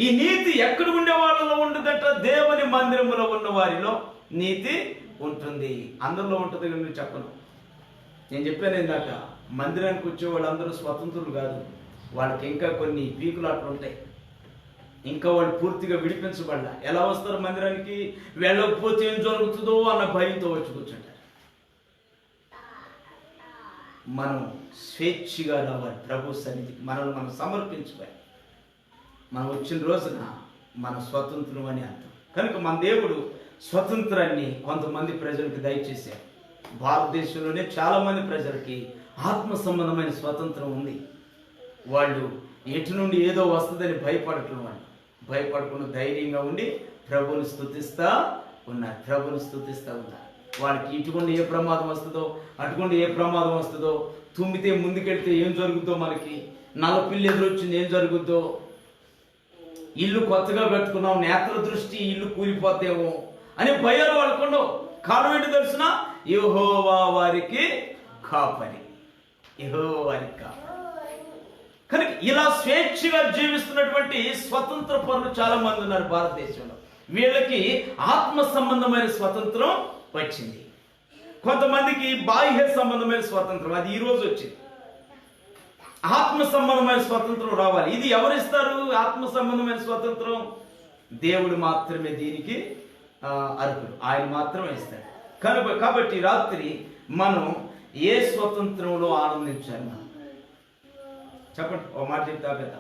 [SPEAKER 1] ఈ నీతి ఎక్కడ ఉండే వాళ్ళలో ఉండదంట? దేవుని మందిరములో ఉన్న వారిలో నీతి ఉంటుంది. అందరిలో ఉంటుంది కానీ చెప్పను. నేను చెప్పాను ఇందాక, మందిరానికి వచ్చే వాళ్ళందరూ స్వతంత్రులు కాదు. వాళ్ళకి ఇంకా కొన్ని పీకులాట్లు ఉంటాయి. ఇంకా వాళ్ళు పూర్తిగా విడిపించబడాల. ఎలా వస్తారు మందిరానికి? వెళ్ళకపోతే ఏం జరుగుతుందో అన్న భయంతో వచ్చి కూర్చుంటారు. మనం స్వేచ్ఛగా రావాలి ప్రభు సన్నిధికి. మనల్ని మనం సమర్పించుకోవాలి. మనం వచ్చిన రోజున మన స్వతంత్రం అని అర్థం. కనుక మన దేవుడు స్వతంత్రాన్ని కొంతమంది ప్రజలకు దయచేశారు. భారతదేశంలోనే చాలామంది ప్రజలకి ఆత్మ సంబంధమైన స్వతంత్రం ఉంది. వాళ్ళు ఎటు నుండి ఏదో వస్తుందని భయపడటం, వాళ్ళు భయపడకుండా ధైర్యంగా ఉండి ప్రభువుని స్తుతిస్తూ ఉన్నారు. వాళ్ళకి ఇటుకుండా ఏ ప్రమాదం వస్తుందో, అటుకుండా ఏ ప్రమాదం వస్తుందో, తుమ్మితే ముందుకెళ్తే ఏం జరుగుద్దో, మనకి నల్లపిల్లి ఎదురొచ్చింది ఏం జరుగుద్దో, ఇల్లు కొత్తగా కట్టుకున్నాం నేత్ర దృష్టి ఇల్లు కూలిపోతేమో అని భయాలు వాళ్ళకుండవు. కారణం ఏంటో తెలిసిన? యెహోవా వారికి కాపరి. యెహోవా వారికి కాపరి. కనుక ఇలా స్వేచ్ఛగా జీవిస్తున్నటువంటి స్వతంత్ర పరులు చాలా మంది ఉన్నారు భారతదేశంలో. వీళ్ళకి ఆత్మ సంబంధమైన స్వతంత్రం వచ్చింది. కొంతమందికి బాహ్య సంబంధమైన స్వతంత్రం, అది ఈరోజు వచ్చింది. ఆత్మ సంబంధమైన స్వతంత్రం రావాలి. ఇది ఎవరిస్తారు? ఆత్మ సంబంధమైన స్వతంత్రం దేవుడు మాత్రమే దీనికి అర్హులు, ఆయన మాత్రమే ఇస్తాడు. కాబట్టి రాత్రి మనం ఏ స్వతంత్రంలో ఆనందించాలి? మనం చెప్పండి, ఓ మాట చెప్తా పెద్ద.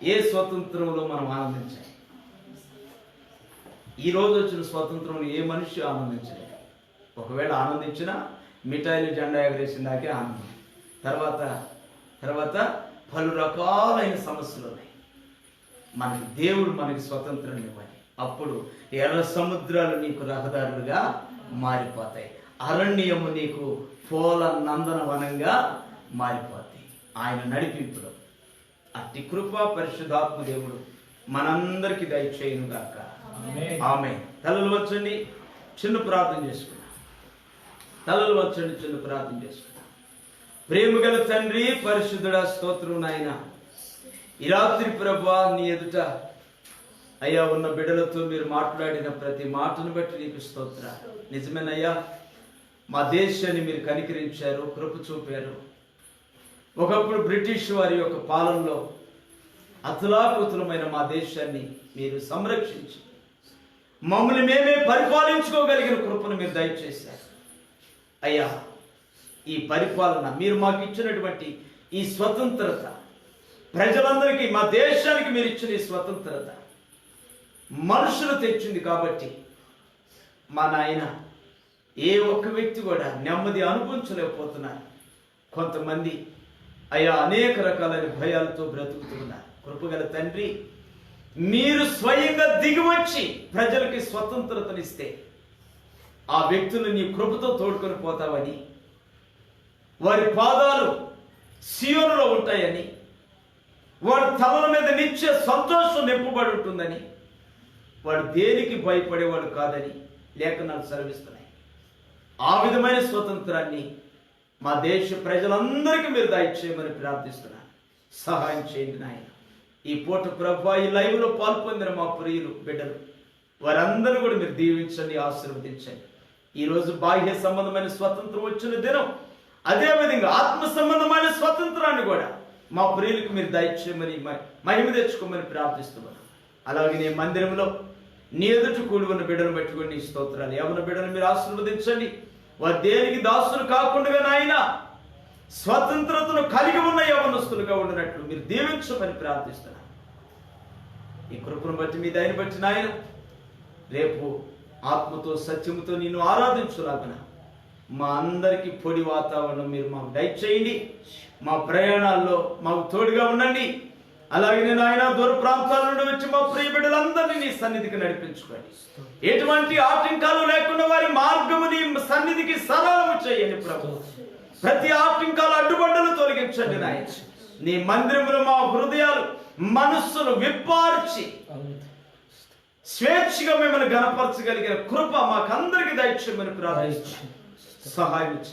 [SPEAKER 1] ఏ స్వతంత్రంలో మనం ఆనందించాలి? ఈ రోజు వచ్చిన స్వతంత్రంలో ఏ మనిషి ఆనందించలేదు. ఒకవేళ ఆనందించినా మిఠాయిలు జెండా ఎగరేసిన దాకే ఆనందం. తర్వాత పలు రకాలైన సమస్యలు ఉన్నాయి. మనకి దేవుడు మనకి స్వతంత్రం ఇవ్వాలి. అప్పుడు ఎర్ర సముద్రాలు నీకు రహదారులుగా మారిపోతాయి, అరణ్యము నీకు పూల నందనవనంగా మారిపోతాయి ఆయన నడిపింపులో. అట్టి కృప పరిశుద్ధాత్మ దేవుడు మనందరికీ దయచేయును గాక. ఆమేన్. తలలు వచ్చండి, చిన్న ప్రార్థన చేసుకున్నాం. తలలు వచ్చండి, చిన్న ప్రార్థన చేసుకున్నాం. ప్రేమ గల తండ్రి, పరిశుద్ధుడా, స్తోత్రం నాయన. ఈ రాత్రి ప్రభువా నీ ఎదుట అయ్యా ఉన్న బిడ్డలతో మీరు మాట్లాడిన ప్రతి మాటను బట్టి నీకు స్తోత్రాలు. నిజమేనయ్యా, మా దేశాన్ని మీరు కనికరించారు, కృప చూపారు. ఒకప్పుడు బ్రిటిష్ వారి యొక్క పాలనలో అతలాకుతలమైన మా దేశాన్ని మీరు సంరక్షించి మమ్మల్ని మేమే పరిపాలించుకోగలిగిన కృపను మీరు దయచేశారు. అయ్యా, ఈ పరిపాలన మీరు మాకు ఇచ్చినటువంటి ఈ స్వతంత్రత, ప్రజలందరికీ మా దేశానికి మీరు ఇచ్చిన ఈ స్వతంత్రత మనుషులు తెచ్చింది. కాబట్టి మా నాయన ఏ ఒక్క వ్యక్తి కూడా నెమ్మది అనుభవించలేకపోతున్నారు. కొంతమంది అయ్యా అనేక రకాలైన భయాలతో బ్రతుకుతున్నారు. కృపగల తండ్రి, మీరు స్వయంగా దిగివచ్చి ప్రజలకి స్వతంత్రతనిస్తే ఆ వ్యక్తులు నీ కృపతో తోడుకొని పోతావని, వారి పాదాలు సియోనులో ఉంటాయని, వాడి తలల మీద నిత్య సంతోషం నింపబడి ఉంటుందని, వాడు దేనికి భయపడేవాడు కాదని లేఖనాలు సెలవిస్తున్నాయి. ఆ విధమైన స్వతంత్రాన్ని మా దేశ ప్రజలందరికీ మీరు దయచేయమని ప్రార్థిస్తున్నాను. సహాయం చేయండి నాయన. ఈ పూట ప్రభువా ఈ లైవ్లో పాల్పొందిన మా ప్రియులు బిడ్డలు వారందరూ కూడా మీరు దీవించండి, ఆశీర్వదించండి. ఈరోజు బాహ్య సంబంధమైన స్వతంత్రం వచ్చిన దినం, అదేవిధంగా ఆత్మ సంబంధమైన స్వతంత్రాన్ని కూడా మా ప్రియులకు మీరు దయచేయమని మహిమ తెచ్చుకోమని ప్రార్థిస్తున్నాను. అలాగే నీ మందిరంలో నీ ఎదుట కూడి ఉన్న బిడ్డను పెట్టుకుని నీ స్తోత్రాలు. యవన బిడ్డను మీరు ఆశీర్వదించండి. వారు దేనికి దాసులు కాకుండా నాయన స్వతంత్రతను కలిగి ఉన్న యవనస్తులుగా ఉండినట్లు మీరు దీవించమని ప్రార్థిస్తున్నాను. ఈ కృపను బట్టి మీ దయని బట్టి నాయన రేపు ఆత్మతో సత్యముతో నిన్ను ఆరాధించులాగన మా అందరికీ పొడి వాతావరణం మీరు మాకు దయచేయండి. మా ప్రయాణాల్లో మాకు తోడుగా ఉండండి. అలాగే నేను ఆయన దూర ప్రాంతాల నుండి వచ్చి మా ప్రియ బిడ్డలందరినీ నీ సన్నిధికి నడిపించుకోండి. ఎటువంటి ఆటంకాలు లేకుండా వారి మార్గము నీ సన్నిధికి సరళము చేయండి ప్రభు. ప్రతి ఆటంకాలు అడ్డుబండలు తొలగించండి నాయన. నీ మందిరములో మా హృదయాలు మనస్సును విప్పార్చి స్వేచ్ఛగా మిమ్మల్ని గణపరచగలిగిన కృప మాకందరికి దయచేయమని ప్రార్థిస్తున్నాను. సహాయం